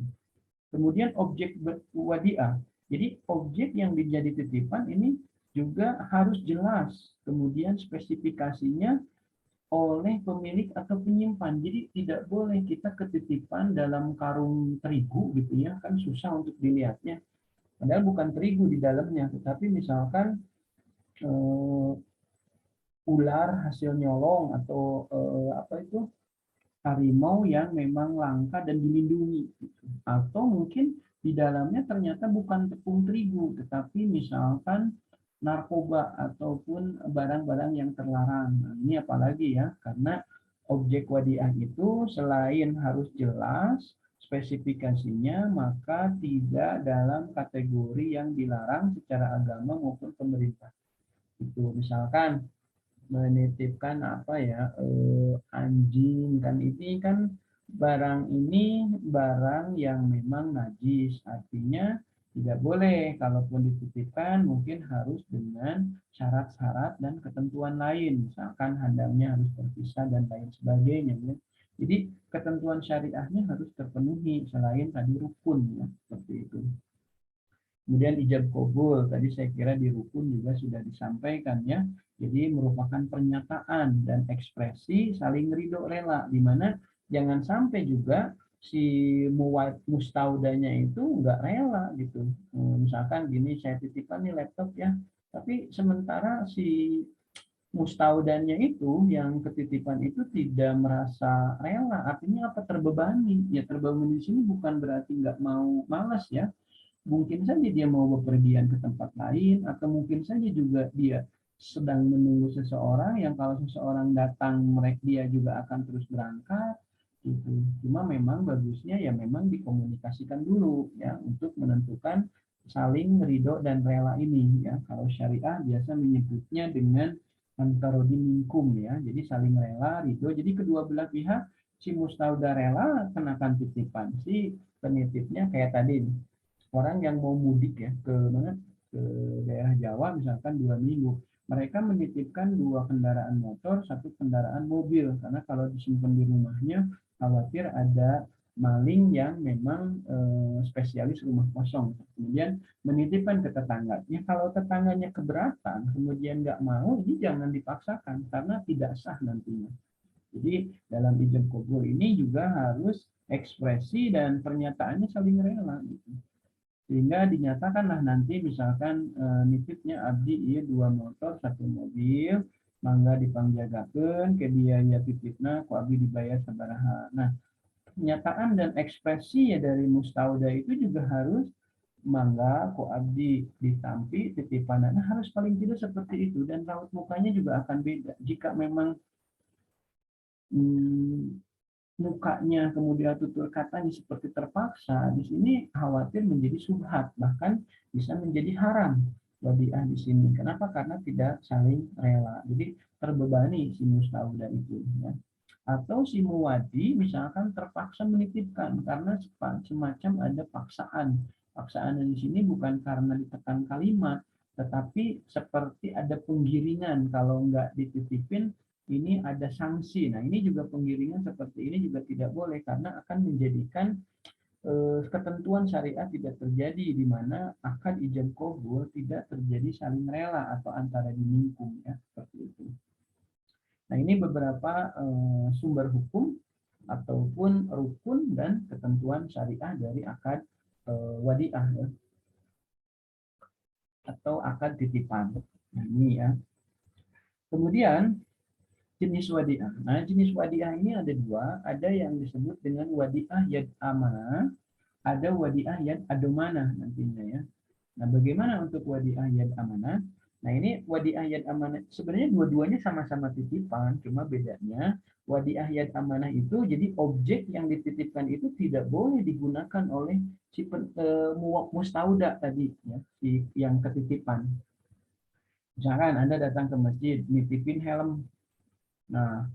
Kemudian objek wadiah, jadi objek yang menjadi titipan ini juga harus jelas, kemudian spesifikasinya oleh pemilik atau penyimpan. Jadi tidak boleh kita ketitipan dalam karung terigu gitu ya, kan susah untuk dilihatnya. Padahal bukan terigu di dalamnya, tetapi misalkan ular hasil nyolong atau apa itu harimau yang memang langka dan dilindungi. Gitu. Atau mungkin di dalamnya ternyata bukan tepung terigu, tetapi misalkan narkoba ataupun barang-barang yang terlarang. Nah, ini apalagi ya, karena objek wadiah itu selain harus jelas spesifikasinya, maka tidak dalam kategori yang dilarang secara agama maupun pemerintah. Itu misalkan menitipkan apa ya, anjing kan, ini kan barang ini barang yang memang najis, artinya tidak boleh. Kalaupun dititipkan mungkin harus dengan syarat-syarat dan ketentuan lain, misalkan handangnya harus terpisah dan lain sebagainya ya. Jadi ketentuan syariahnya harus terpenuhi selain tadi rukun ya, seperti itu. Kemudian ijab kabul, tadi saya kira di rukun juga sudah disampaikan ya. Jadi merupakan pernyataan dan ekspresi saling ridho rela, di mana jangan sampai juga si mustaudanya itu nggak rela gitu. Misalkan gini, saya titipkan nih laptop ya, tapi sementara si mustaudannya itu yang ketitipan itu tidak merasa rela, artinya apa, terbebani. Ya terbebani di sini bukan berarti nggak mau, malas ya. Mungkin saja dia mau bepergian ke tempat lain, atau mungkin saja juga dia sedang menunggu seseorang yang kalau seseorang datang mereka dia juga akan terus berangkat gitu. Cuma memang bagusnya ya memang dikomunikasikan dulu ya untuk menentukan saling ridho dan rela ini ya. Kalau syariah biasa menyebutnya dengan antarodi minkum ya. Jadi saling rela, ridho. Jadi kedua belah pihak, si mustauda rela kenakan titipan, si penitipnya kayak tadi orang yang mau mudik ya ke mana, ke daerah Jawa misalkan 2 minggu, mereka menitipkan 2 kendaraan motor, 1 kendaraan mobil, karena kalau disimpan di rumahnya khawatir ada maling yang memang spesialis rumah kosong. Kemudian menitipkan ke tetangganya. Kalau tetangganya keberatan, kemudian nggak mau, ini jangan dipaksakan karena tidak sah nantinya. Jadi dalam ijab kabul ini juga harus ekspresi dan pernyataannya saling rela gitu. Sehingga dinyatakanlah nanti misalkan nitipnya abdi iya 2 motor 1 mobil, mangga dipangjagakeun ke biaya titipna ku abdi dibayar sabaraha. Nah, pernyataan dan ekspresi ya dari mustauda itu juga harus mangga ku abdi ditampi titipanana, harus paling tidak seperti itu, dan raut mukanya juga akan beda. Jika memang hmm, mukanya kemudian tutur katanya seperti terpaksa, di sini khawatir menjadi subhat, bahkan bisa menjadi haram wadiah di sini. Kenapa? Karena tidak saling rela. Jadi terbebani si mustauda itu ya. Atau si muwadi misalkan terpaksa menitipkan karena semacam ada paksaan. Paksaan di sini bukan karena ditekan kalimat, tetapi seperti ada penggiringan, kalau nggak dititipin ini ada sanksi. Nah, ini juga penggiringan seperti ini juga tidak boleh karena akan menjadikan ketentuan syariat tidak terjadi, di mana akad ijab kabul tidak terjadi saling rela atau antara dimingkum ya, seperti itu. Nah, ini beberapa sumber hukum ataupun rukun dan ketentuan syariah dari akad wadiah ya, atau akad titipan. Nah, ini ya. Kemudian jenis wadiah. Nah, jenis wadiah ini ada dua. Ada yang disebut dengan wadiah yad amanah, ada wadiah yad adomanah nantinya ya. Nah, bagaimana untuk wadiah yad amanah? Nah, ini wadiah yad amanah sebenarnya dua-duanya sama-sama titipan, cuma bedanya wadiah yad amanah itu jadi objek yang dititipkan itu tidak boleh digunakan oleh si mustauda tadi ya, si yang ketitipan. Misalkan Anda datang ke masjid, nitipin helm. Nah,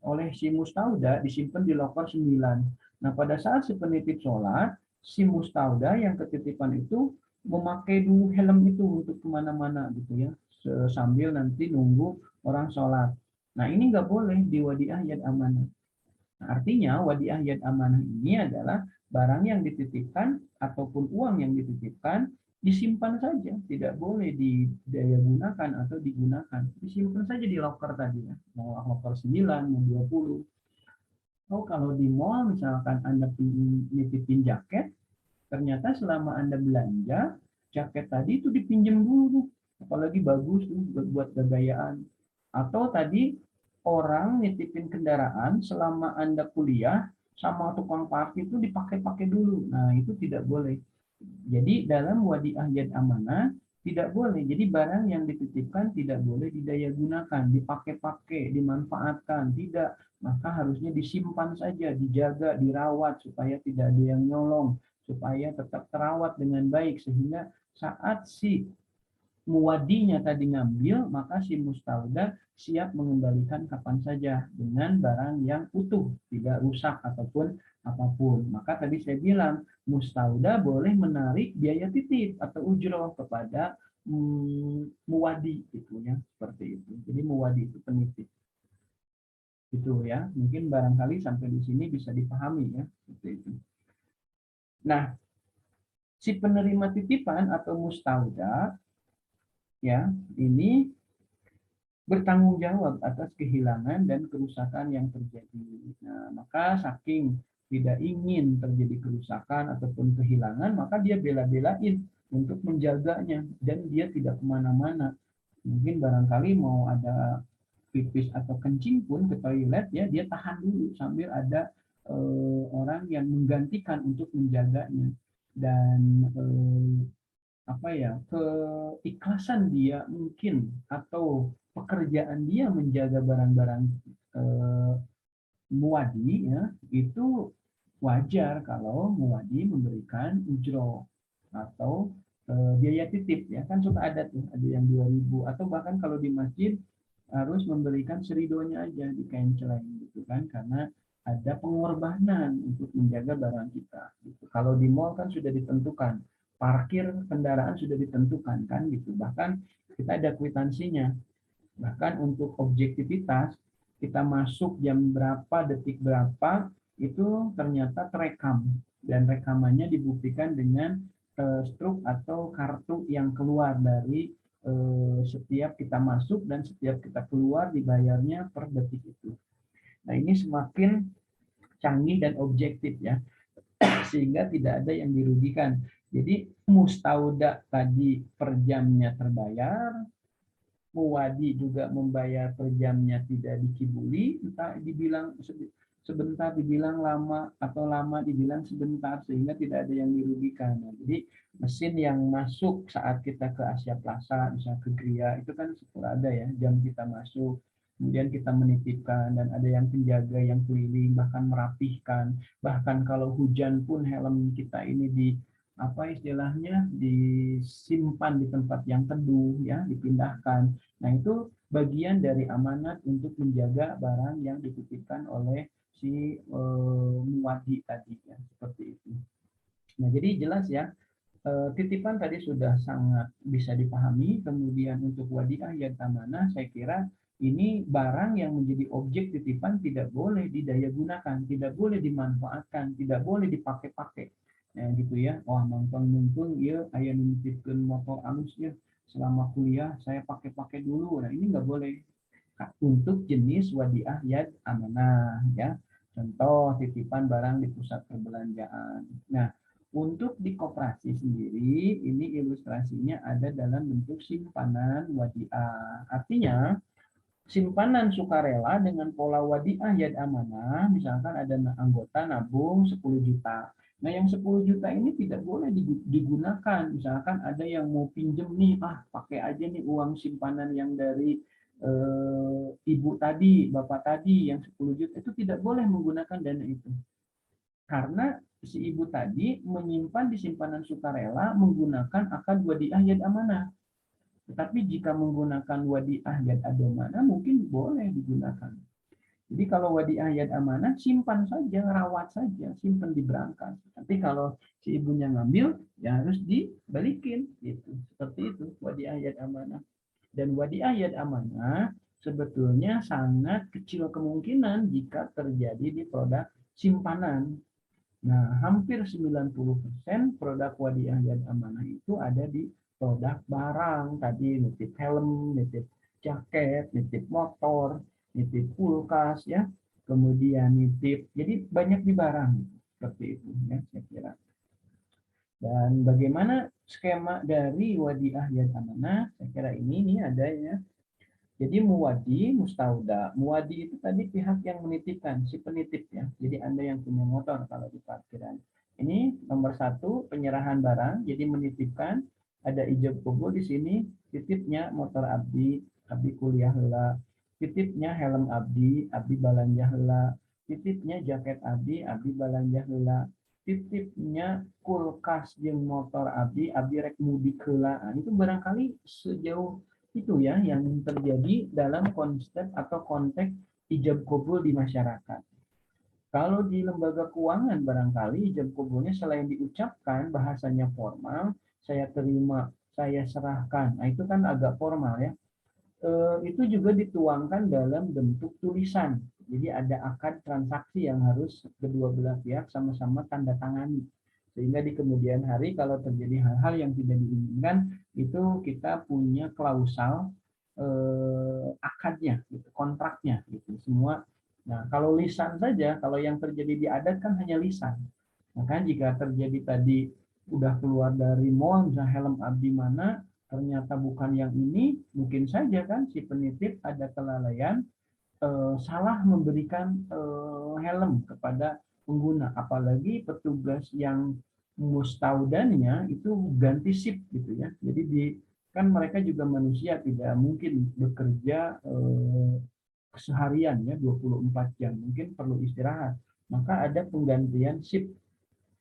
oleh si mustauda disimpan di loker 9. Nah, pada saat si penitip sholat, si mustauda yang ketitipan itu memakai dulu helm itu untuk kemana-mana gitu ya, sambil nanti nunggu orang sholat. Nah, ini nggak boleh di wadiah yad amanah. Nah, artinya wadiah yad amanah ini adalah barang yang dititipkan ataupun uang yang dititipkan disimpan saja, tidak boleh didaya gunakan atau digunakan. Disimpan saja di loker tadi ya, mau loker 9, mau 20. Oh, kalau di mall misalkan Anda nitipin jaket, ternyata selama Anda belanja, jaket tadi itu dipinjam dulu, apalagi bagus tuh buat gayaan. Atau tadi orang nitipin kendaraan selama Anda kuliah sama tukang parkir itu dipakai-pakai dulu. Nah, itu tidak boleh. Jadi dalam wadiah yad amanah tidak boleh. Jadi barang yang dititipkan tidak boleh didaya gunakan, dipakai-pakai, dimanfaatkan, tidak. Maka harusnya disimpan saja, dijaga, dirawat supaya tidak ada yang nyolong, supaya tetap terawat dengan baik sehingga saat si muwadinya tadi ngambil, maka si mustauda siap mengembalikan kapan saja dengan barang yang utuh, tidak rusak ataupun apapun. Maka tadi saya bilang, mustauda boleh menarik biaya titip atau ujroh kepada muwadi itu ya, seperti itu. Jadi muwadi itu penitip. Itu ya, mungkin barangkali sampai di sini bisa dipahami ya, seperti itu. Nah, si penerima titipan atau mustauda ya, ini bertanggung jawab atas kehilangan dan kerusakan yang terjadi. Nah, maka saking tidak ingin terjadi kerusakan ataupun kehilangan, maka dia bela-belain untuk menjaganya dan dia tidak kemana-mana. Mungkin barangkali mau ada pipis atau kencing pun ke toilet ya, dia tahan dulu sambil ada orang yang menggantikan untuk menjaganya. Dan apa ya, keikhlasan dia mungkin atau pekerjaan dia menjaga barang-barang muwadi ya, itu wajar kalau muwadi memberikan ujro atau biaya titip ya, kan suka ada tuh, ada yang 2.000 atau bahkan kalau di masjid harus memberikan seridonya aja di kain celeng gitu kan, karena ada pengorbanan untuk menjaga barang kita gitu. Kalau di mall kan sudah ditentukan, parkir kendaraan sudah ditentukan kan gitu, bahkan kita ada kwitansinya. Bahkan untuk objektivitas, kita masuk jam berapa, detik berapa, itu ternyata terekam. Dan rekamannya dibuktikan dengan struk atau kartu yang keluar dari setiap kita masuk dan setiap kita keluar dibayarnya per detik itu. Nah ini semakin canggih dan objektif ya, sehingga tidak ada yang dirugikan. Jadi mustauda tadi per jamnya terbayar, muwadi juga membayar per jamnya tidak dikibuli, entah dibilang sebentar dibilang lama atau lama dibilang sebentar, sehingga tidak ada yang dirugikan. Nah, jadi mesin yang masuk saat kita ke Asia Plaza, misalnya ke Gria, itu kan ada ya jam kita masuk, kemudian kita menitipkan, dan ada yang penjaga yang keliling bahkan merapihkan, bahkan kalau hujan pun helm kita ini di apa istilahnya disimpan di tempat yang teduh ya, dipindahkan. Nah, itu bagian dari amanat untuk menjaga barang yang dititipkan oleh si muwadi tadi ya, seperti itu. Nah, jadi jelas ya, titipan tadi sudah sangat bisa dipahami. Kemudian untuk wadiah yad amanah, saya kira ini barang yang menjadi objek titipan tidak boleh didaya gunakan, tidak boleh dimanfaatkan, tidak boleh dipakai-pakai. Nah, gitu ya. Wah, mumpung ya aya nitipkeun motor alus ya. Selama kuliah saya pakai-pakai dulu. Nah, ini nggak boleh untuk jenis wadiah yad amanah ya. Contoh titipan barang di pusat perbelanjaan. Nah, untuk di koperasi sendiri ini ilustrasinya ada dalam bentuk simpanan wadiah. Artinya simpanan sukarela dengan pola wadiah yad amanah, misalkan ada anggota nabung 10 juta. Nah, yang 10 juta ini tidak boleh digunakan. Misalkan ada yang mau pinjem nih, pakai aja nih uang simpanan yang dari ibu tadi, bapak tadi yang 10 juta, itu tidak boleh menggunakan dana itu. Karena si ibu tadi menyimpan di simpanan sukarela menggunakan akad wadiah yad amanah. Tetapi jika menggunakan wadiah yad amanah mungkin boleh digunakan. Jadi kalau wadiah yad amanah simpan saja, rawat saja, simpan di berangkas. Tapi kalau si ibunya ngambil ya harus dibalikin gitu. Seperti itu wadiah yad amanah. Dan wadiah yad amanah sebetulnya sangat kecil kemungkinan jika terjadi di produk simpanan. Nah, hampir 90% produk wadiah yad amanah itu ada di produk barang. Tadi nitip helm, nitip jaket, nitip motor, nitip kulkas ya. Kemudian nitip, jadi banyak di barang seperti itu ya, saya kira. Dan bagaimana skema dari wadiah yad amanah? Saya kira ini ada ya. Jadi muwadi, mustauda. Muwadi itu tadi pihak yang menitipkan, si penitip ya. Jadi Anda yang punya motor kalau di parkiran. Ini nomor 1, penyerahan barang. Jadi menitipkan, ada ijab kubur di sini, titipnya motor abdi, abdi kuliah heula. Titipnya helm abdi, abdi balanja heula. Titipnya jaket abdi, abdi balanja heula. Titipnya kulkas jeung motor abdi, abdi rek mudik heula. Nah, itu barangkali sejauh itu ya yang terjadi dalam konsep atau konteks ijab kabul di masyarakat. Kalau di lembaga keuangan barangkali ijab kabulnya selain diucapkan bahasanya formal, saya terima, saya serahkan. Nah, itu kan agak formal ya. Itu juga dituangkan dalam bentuk tulisan. Jadi ada akad transaksi yang harus kedua belah pihak sama-sama tanda tangani. Sehingga di kemudian hari kalau terjadi hal-hal yang tidak diinginkan, itu kita punya klausal akadnya, gitu, kontraknya, gitu semua. Nah, kalau lisan saja, kalau yang terjadi di adat kan hanya lisan. Nah, kan jika terjadi tadi udah keluar dari mall, misalnya helm abdi mana, ternyata bukan yang ini, mungkin saja kan si penitip ada kelalaian, salah memberikan helm kepada pengguna, apalagi petugas yang mustaudannya itu ganti shift gitu ya. Jadi kan mereka juga manusia, tidak mungkin bekerja seharian ya 24 jam, mungkin perlu istirahat. Maka ada penggantian shift,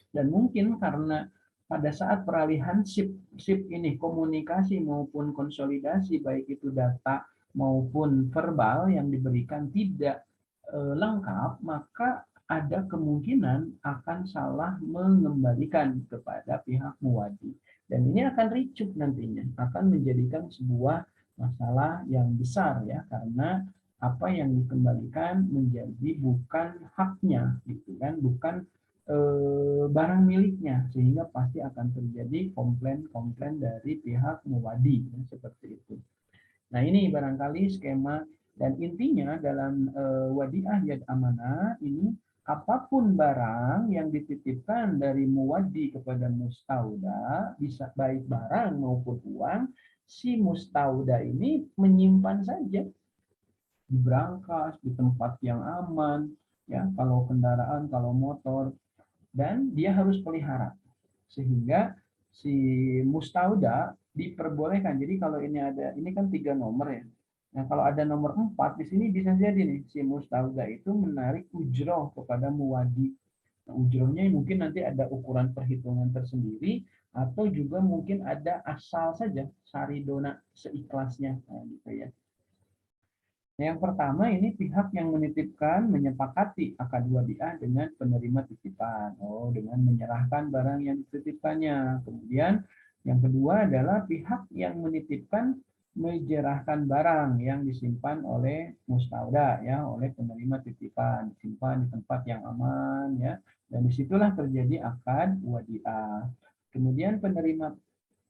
dan mungkin karena pada saat peralihan shift ini komunikasi maupun konsolidasi baik itu data maupun verbal yang diberikan tidak lengkap, maka ada kemungkinan akan salah mengembalikan kepada pihak muwadi. Dan ini akan ricuh nantinya, akan menjadikan sebuah masalah yang besar ya, karena apa yang dikembalikan menjadi bukan haknya gitu kan, bukan barang miliknya, sehingga pasti akan terjadi komplain-komplain dari pihak muwadi ya, seperti itu. Nah, ini barangkali skema dan intinya dalam wadiah yad amanah ini, apapun barang yang dititipkan dari muwadi kepada mustauda, bisa baik barang maupun uang, si mustauda ini menyimpan saja di brankas, di tempat yang aman, ya, kalau kendaraan, kalau motor, dan dia harus pelihara sehingga si mustauda diperbolehkan. Jadi kalau ini ada, ini kan 3 nomor ya. Nah, kalau ada nomor 4 di sini, bisa jadi nih si mustauda itu menarik ujroh kepada muwadi. Nah, ujrohnya mungkin nanti ada ukuran perhitungan tersendiri, atau juga mungkin ada asal saja saridona seikhlasnya, nah, gitu ya. Yang pertama ini pihak yang menitipkan menyepakati akad wadiah dengan penerima titipan. Oh, dengan menyerahkan barang yang dititipkannya. Kemudian yang kedua adalah pihak yang menitipkan menyerahkan barang yang disimpan oleh mustauda ya, oleh penerima titipan, disimpan di tempat yang aman ya. Dan disitulah terjadi akad wadiah. Kemudian penerima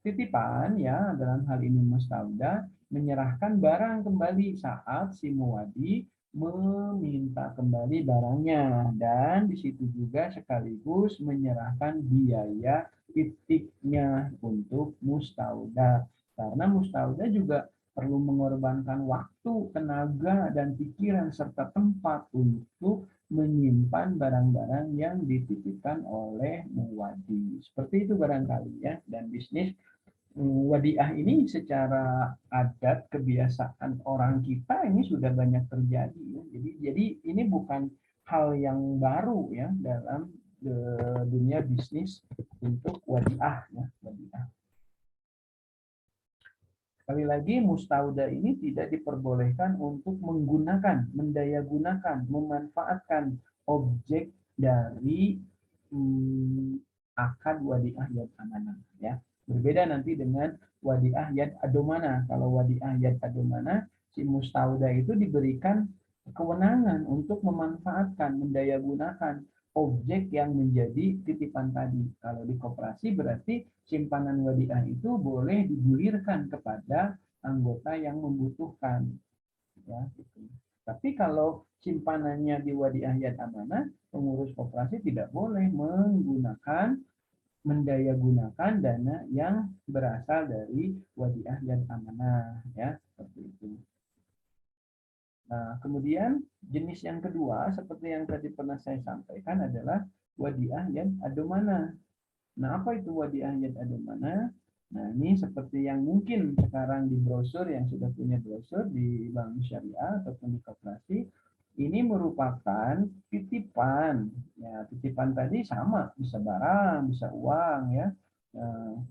titipan ya, dalam hal ini mustauda, menyerahkan barang kembali saat si muwadi meminta kembali barangnya, dan di situ juga sekaligus menyerahkan biaya titipnya untuk mustauda, karena mustauda juga perlu mengorbankan waktu, tenaga, dan pikiran serta tempat untuk menyimpan barang-barang yang dititipkan oleh muwadi. Seperti itu barangkali ya, dan bisnis wadiah ini secara adat kebiasaan orang kita ini sudah banyak terjadi ya. Jadi ini bukan hal yang baru ya dalam dunia bisnis untuk wadiah ya, wadiah. Sekali lagi, mustauda ini tidak diperbolehkan untuk menggunakan, mendayagunakan, memanfaatkan objek dari akad wadiah yad amanah ya. Berbeda nanti dengan wadiah yad adomana. Kalau wadiah yad adomana, si mustauda itu diberikan kewenangan untuk memanfaatkan, mendayagunakan objek yang menjadi titipan tadi. Kalau di koperasi berarti simpanan wadiah itu boleh digulirkan kepada anggota yang membutuhkan. Ya, gitu. Tapi kalau simpanannya di wadiah yad amanah, pengurus koperasi tidak boleh menggunakan, mendayagunakan dana yang berasal dari wadiah yad amanah, ya, seperti itu. Nah, kemudian jenis yang kedua seperti yang tadi pernah saya sampaikan adalah wadiah yad adomana. Nah, apa itu wadiah yad adomana? Nah, ini seperti yang mungkin sekarang di brosur, yang sudah punya brosur di bank syariah ataupun di koperasi, ini merupakan titipan. Ya, titipan tadi sama, bisa barang, bisa uang ya. Nah,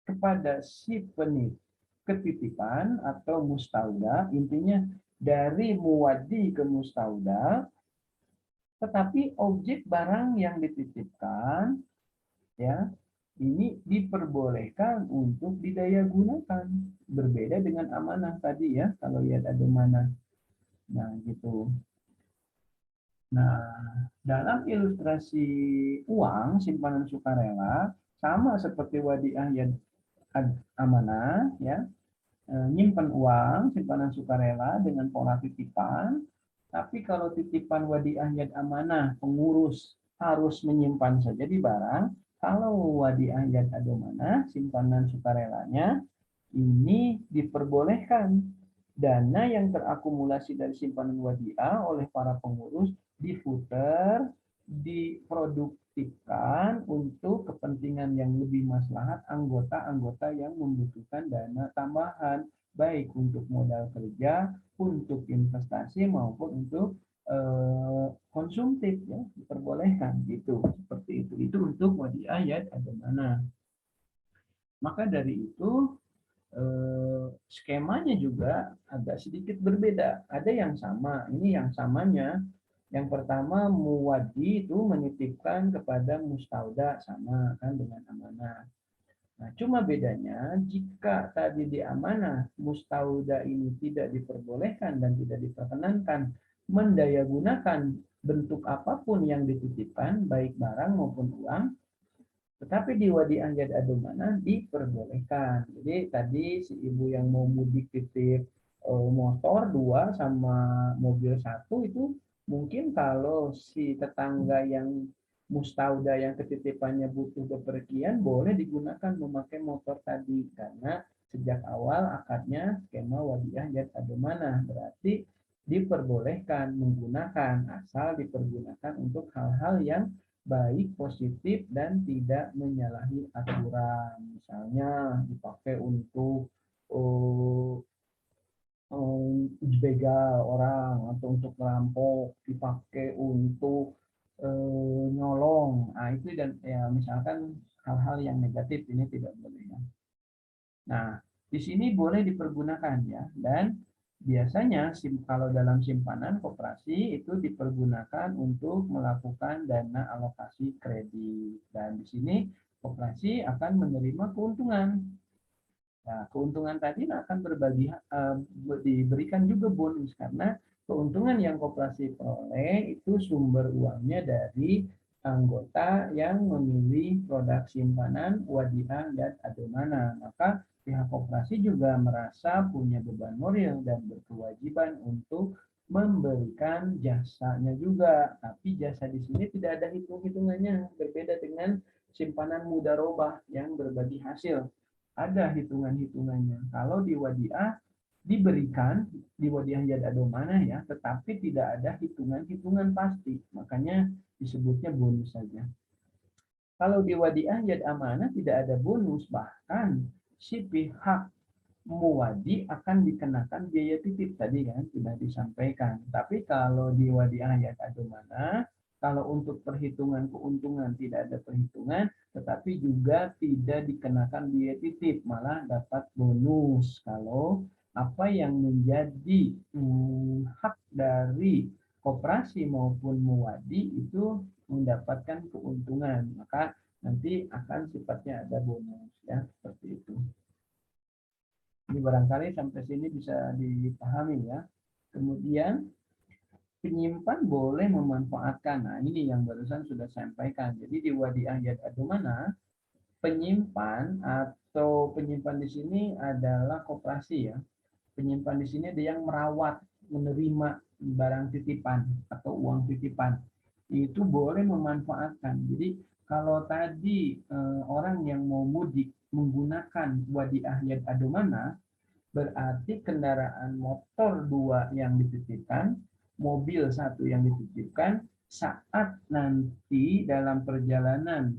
kepada si penitip ketitipan atau mustauda, intinya dari muwadi ke mustauda, tetapi objek barang yang dititipkan ya ini diperbolehkan untuk didayagunakan, berbeda dengan amanah tadi ya, kalau lihat ada mana. Nah, gitu. Nah, dalam ilustrasi uang simpanan sukarela sama seperti wadiah yang amanah ya, nyimpan uang simpanan sukarela dengan pola titipan. Tapi kalau titipan wadiah yad amanah, pengurus harus menyimpan saja di barang. Kalau wadiah yad adomana, simpanan sukarelanya, ini diperbolehkan dana yang terakumulasi dari simpanan wadiah oleh para pengurus diputar, diproduktifkan untuk kepentingan yang lebih maslahat anggota-anggota yang membutuhkan dana tambahan, baik untuk modal kerja, untuk investasi maupun untuk konsumtif, ya, diperbolehkan gitu, seperti itu untuk wadiah yad adamana. Maka dari itu skemanya juga agak sedikit berbeda. Ada yang sama. Ini yang samanya. Yang pertama muwadi itu menitipkan kepada mustauda, sama kan dengan amanah. Nah, cuma bedanya jika tadi di amanah mustauda ini tidak diperbolehkan dan tidak diperkenankan mendayagunakan bentuk apapun yang dititipkan, baik barang maupun uang, tetapi di wadi anjad adumana diperbolehkan. Jadi tadi si ibu yang mau mudik titip motor 2 sama mobil 1 itu mungkin kalau si tetangga yang mustauda yang ketitipannya butuh bepergian boleh digunakan memakai motor tadi karena sejak awal akadnya skema wadiah jad adumana, berarti diperbolehkan menggunakan asal dipergunakan untuk hal-hal yang baik, positif, dan tidak menyalahi aturan. Misalnya dipakai untuk begal orang atau untuk merampok, dipakai untuk nyolong. Nah, itu dan ya misalkan hal-hal yang negatif ini tidak boleh ya. Nah, di sini boleh dipergunakan ya, dan biasanya kalau dalam simpanan koperasi itu dipergunakan untuk melakukan dana alokasi kredit, dan di sini koperasi akan menerima keuntungan. Nah, keuntungan tadi akan diberikan juga bonus karena keuntungan yang koperasi peroleh itu sumber uangnya dari anggota yang memilih produk simpanan wadiah dan ademana. Maka pihak koperasi juga merasa punya beban moral dan berkewajiban untuk memberikan jasanya juga. Tapi jasa di sini tidak ada hitung-hitungannya, berbeda dengan simpanan mudarobah yang berbagi hasil, ada hitungan-hitungannya. Kalau di wadiah diberikan di wadiah yad adomana ya, tetapi tidak ada hitungan-hitungan pasti. Makanya disebutnya bonus saja. Kalau di wadiah yad amanah tidak ada bonus, bahkan si pihak muwadi akan dikenakan biaya titip tadi kan sudah disampaikan. Tapi kalau di wadiah yad adomana, kalau untuk perhitungan keuntungan tidak ada perhitungan, tetapi juga tidak dikenakan biaya titip, malah dapat bonus kalau apa yang menjadi hak dari koperasi maupun muwadi itu mendapatkan keuntungan, maka nanti akan sifatnya ada bonus ya, seperti itu. Ini barangkali sampai sini bisa dipahami ya. Kemudian penyimpan boleh memanfaatkan. Nah, ini yang barusan sudah saya sampaikan. Jadi di wadiah yad adumana, penyimpan atau penyimpan di sini adalah koperasi ya. Penyimpan di sini ada yang merawat, menerima barang titipan atau uang titipan. Itu boleh memanfaatkan. Jadi kalau tadi orang yang mau mudik menggunakan wadiah yad adumana, berarti kendaraan motor 2 yang dititipkan, mobil 1 yang dititipkan, saat nanti dalam perjalanan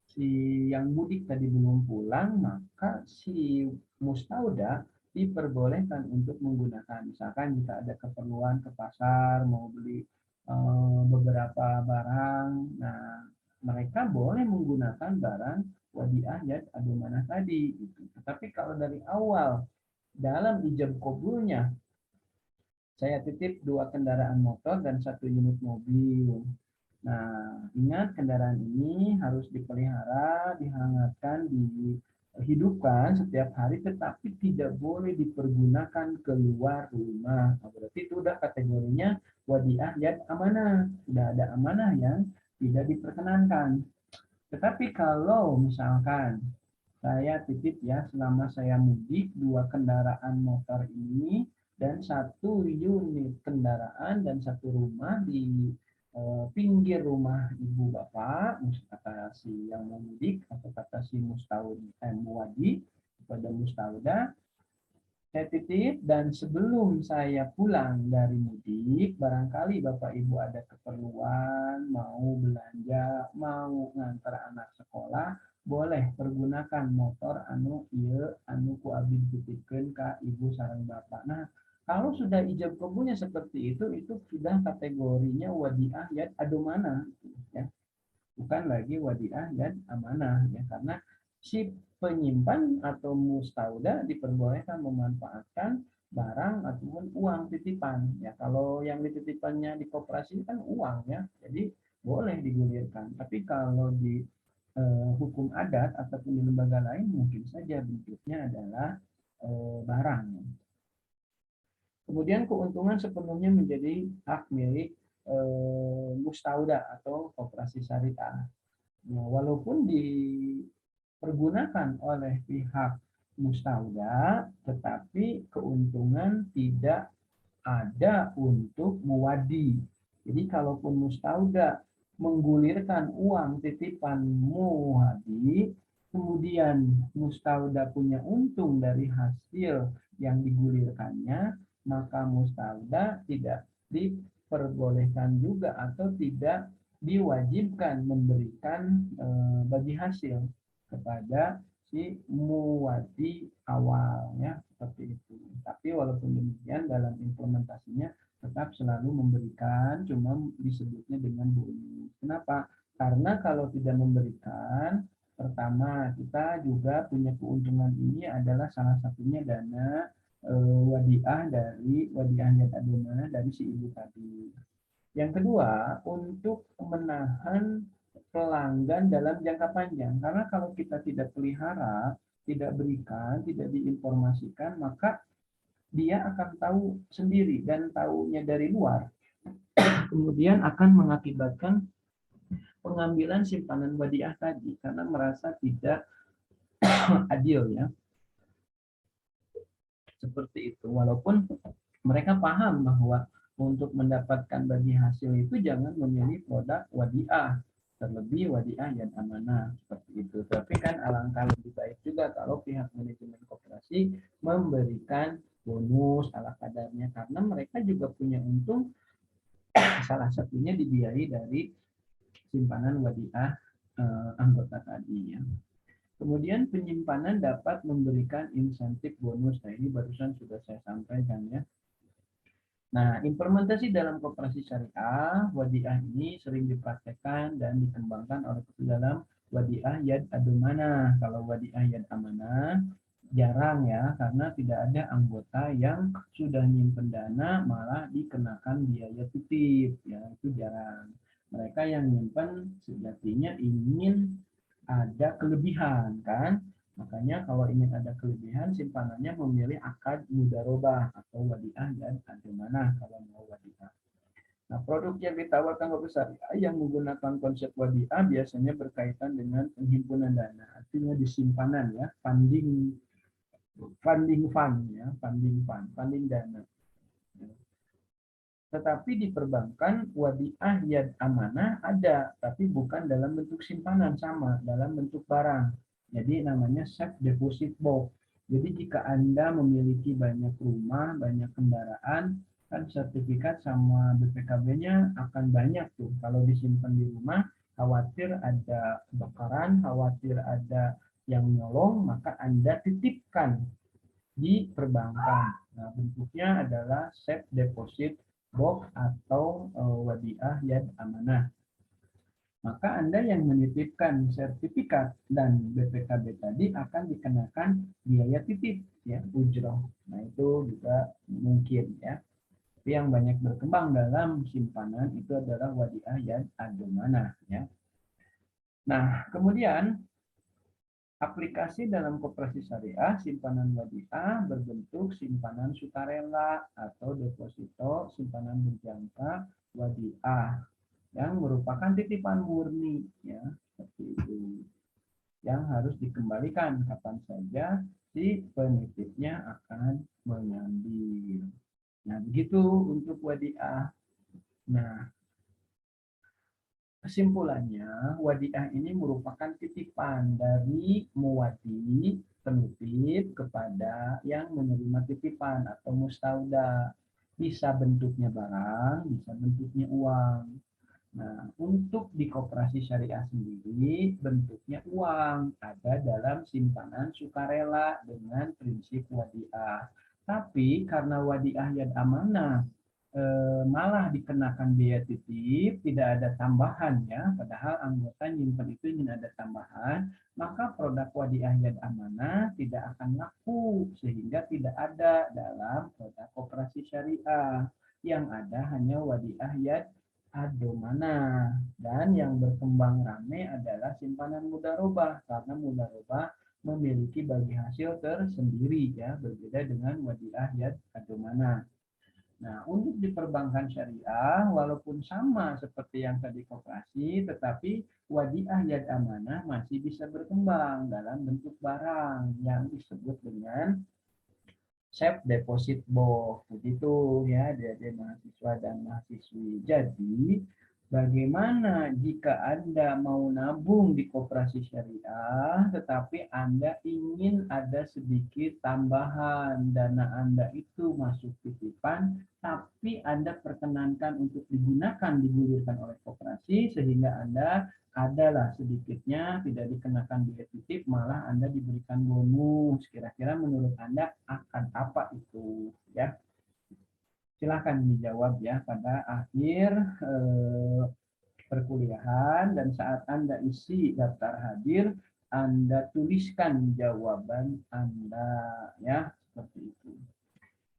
si yang mudik tadi belum pulang, maka si mustauda diperbolehkan untuk menggunakan. Misalkan jika ada keperluan ke pasar, mau beli beberapa barang, nah mereka boleh menggunakan barang wadiah yad adumana tadi. Gitu. Tetapi kalau dari awal dalam ijab kabulnya, saya titip 2 kendaraan motor dan 1 unit mobil. Nah, ingat kendaraan ini harus dipelihara, dihangatkan, dihidupkan setiap hari, tetapi tidak boleh dipergunakan keluar rumah. Nah, berarti itu udah kategorinya wadiah yad amanah. Sudah ada amanah yang tidak diperkenankan. Tetapi kalau misalkan saya titip ya selama saya mudik 2 kendaraan motor ini dan 1 unit kendaraan dan 1 rumah di pinggir rumah ibu bapak, kata si yang mau mudik atau kata si muwadi kepada mustauda, Saya titip dan sebelum saya pulang dari mudik, barangkali Bapak Ibu ada keperluan, mau belanja, mau ngantar anak sekolah, boleh pergunakan motor anu ieu anu ku abdi titipkeun ka ibu sareng bapak. Nah, kalau sudah ijab kabulnya seperti itu sudah kategorinya wadiah yad adomana, ya, bukan lagi wadiah dan amanah, ya, karena si penyimpan atau mustauda diperbolehkan memanfaatkan barang ataupun uang titipan, ya. Kalau yang dititipannya di koperasi kan uang, ya, jadi boleh digulirkan. Tapi kalau di hukum adat ataupun di lembaga lain mungkin saja bentuknya adalah barang. Kemudian keuntungan sepenuhnya menjadi hak milik mustauda atau koperasi syariah. Nah, walaupun dipergunakan oleh pihak mustauda, tetapi keuntungan tidak ada untuk muwadi. Jadi kalaupun mustauda menggulirkan uang titipan muwadi, kemudian mustauda punya untung dari hasil yang digulirkannya, maka mustauda tidak diperbolehkan juga atau tidak diwajibkan memberikan bagi hasil kepada si muwadi awalnya seperti itu. Tapi walaupun demikian dalam implementasinya tetap selalu memberikan, cuma disebutnya dengan bonus. Kenapa? Karena kalau tidak memberikan, pertama kita juga punya keuntungan ini adalah salah satunya dana wadiah dari wadiah yad adonana dari si ibu tadi. Yang kedua, untuk menahan pelanggan dalam jangka panjang. Karena kalau kita tidak pelihara, tidak berikan, tidak diinformasikan, maka dia akan tahu sendiri dan tahunya dari luar. Kemudian akan mengakibatkan pengambilan simpanan wadiah tadi karena merasa tidak adil, ya. Seperti itu. Walaupun mereka paham bahwa untuk mendapatkan bagi hasil itu jangan memilih produk wadiah, terlebih wadiah yang amanah seperti itu. Tapi kan alangkah lebih baik juga kalau pihak manajemen koperasi memberikan bonus ala kadarnya karena mereka juga punya untung, salah satunya dibiayai dari simpanan wadiah anggota tadi, ya. Kemudian penyimpanan dapat memberikan insentif bonus. Nah, ini barusan sudah saya sampaikan, ya. Nah, implementasi dalam koperasi syariah, wadiah ini sering dipraktekkan dan dikembangkan oleh dalam wadiah yad adumana. Kalau wadiah yad amanah, jarang, ya, karena tidak ada anggota yang sudah nyimpen dana malah dikenakan biaya titip, ya, itu jarang. Mereka yang nyimpen sejatinya ingin ada kelebihan, kan? Makanya kalau ingin ada kelebihan, simpanannya memilih akad mudarobah atau wadiah dan ademana kalau mau wadiah. Nah, produk yang ditawarkan Bapak Syariah yang menggunakan konsep wadiah biasanya berkaitan dengan penghimpunan dana, artinya di simpanan, ya, funding fund, ya, funding dana. Tetapi di perbankan wadiah yad amanah ada, tapi bukan dalam bentuk simpanan, sama dalam bentuk barang. Jadi namanya safe deposit box. Jadi jika Anda memiliki banyak rumah, banyak kendaraan, kan sertifikat sama BPKB-nya akan banyak tuh. Kalau disimpan di rumah, khawatir ada kebakaran, khawatir ada yang nyolong, maka Anda titipkan di perbankan. Nah, bentuknya adalah safe deposit box atau wadiah yad amanah. Maka Anda yang menitipkan sertifikat dan BPKB tadi akan dikenakan biaya titip, ya, ujroh. Nah, itu juga mungkin, ya. Tapi yang banyak berkembang dalam simpanan itu adalah wadiah yad amanah, ya. Nah, kemudian aplikasi dalam koperasi syariah, simpanan wadiah berbentuk simpanan sukarela atau deposito simpanan berjangka wadiah yang merupakan titipan murni, ya, seperti itu, yang harus dikembalikan kapan saja si penitipnya akan mengambil. Nah, begitu untuk wadiah. Nah, kesimpulannya, wadiah ini merupakan titipan dari muwadi penitip kepada yang menerima titipan atau mustauda. Bisa bentuknya barang, bisa bentuknya uang. Nah, untuk di koperasi syariah sendiri, bentuknya uang, ada dalam simpanan sukarela dengan prinsip wadiah. Tapi karena wadiah yad amanah malah dikenakan biaya titip, tidak ada tambahan ya, padahal anggota nyimpen itu ingin ada tambahan, maka produk wadiah yad amanah tidak akan laku, sehingga tidak ada dalam produk koperasi syariah. Yang ada hanya wadiah yad adomana. Dan yang berkembang rame adalah simpanan mudharabah, karena mudharabah memiliki bagi hasil tersendiri ya, berbeda dengan wadiah yad adomana. Nah, untuk di perbankan syariah, walaupun sama seperti yang tadi koperasi, tetapi wadiah yad amanah masih bisa berkembang dalam bentuk barang yang disebut dengan safe deposit box. Begitu ya, adik-adik mahasiswa dan mahasiswi. Jadi, bagaimana jika Anda mau nabung di koperasi syariah, tetapi Anda ingin ada sedikit tambahan dana Anda itu masuk titipan, tapi Anda perkenankan untuk digunakan, digulirkan oleh koperasi, sehingga Anda adalah sedikitnya tidak dikenakan biaya titip, malah Anda diberikan bonus. Kira-kira menurut Anda akan apa itu? Ya, silakan dijawab ya pada akhir perkuliahan, dan saat Anda isi daftar hadir, Anda tuliskan jawaban Anda ya, seperti itu.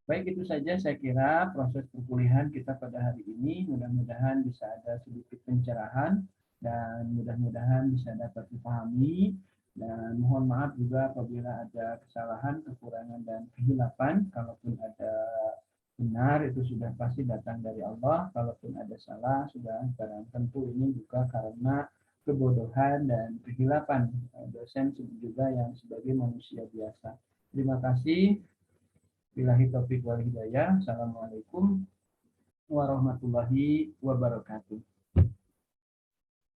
Baik, itu saja saya kira proses perkuliahan kita pada hari ini. Mudah-mudahan bisa ada sedikit pencerahan dan mudah-mudahan bisa dapat dipahami. Dan mohon maaf juga apabila ada kesalahan, kekurangan, dan kehilapan. Kalaupun ada benar, itu sudah pasti datang dari Allah. Kalaupun ada salah, sudah barang tentu ini juga karena kebodohan dan kehilapan dosen juga yang sebagai manusia biasa. Terima kasih. Billahi taufiq wal hidayah. Assalamualaikum warahmatullahi wabarakatuh.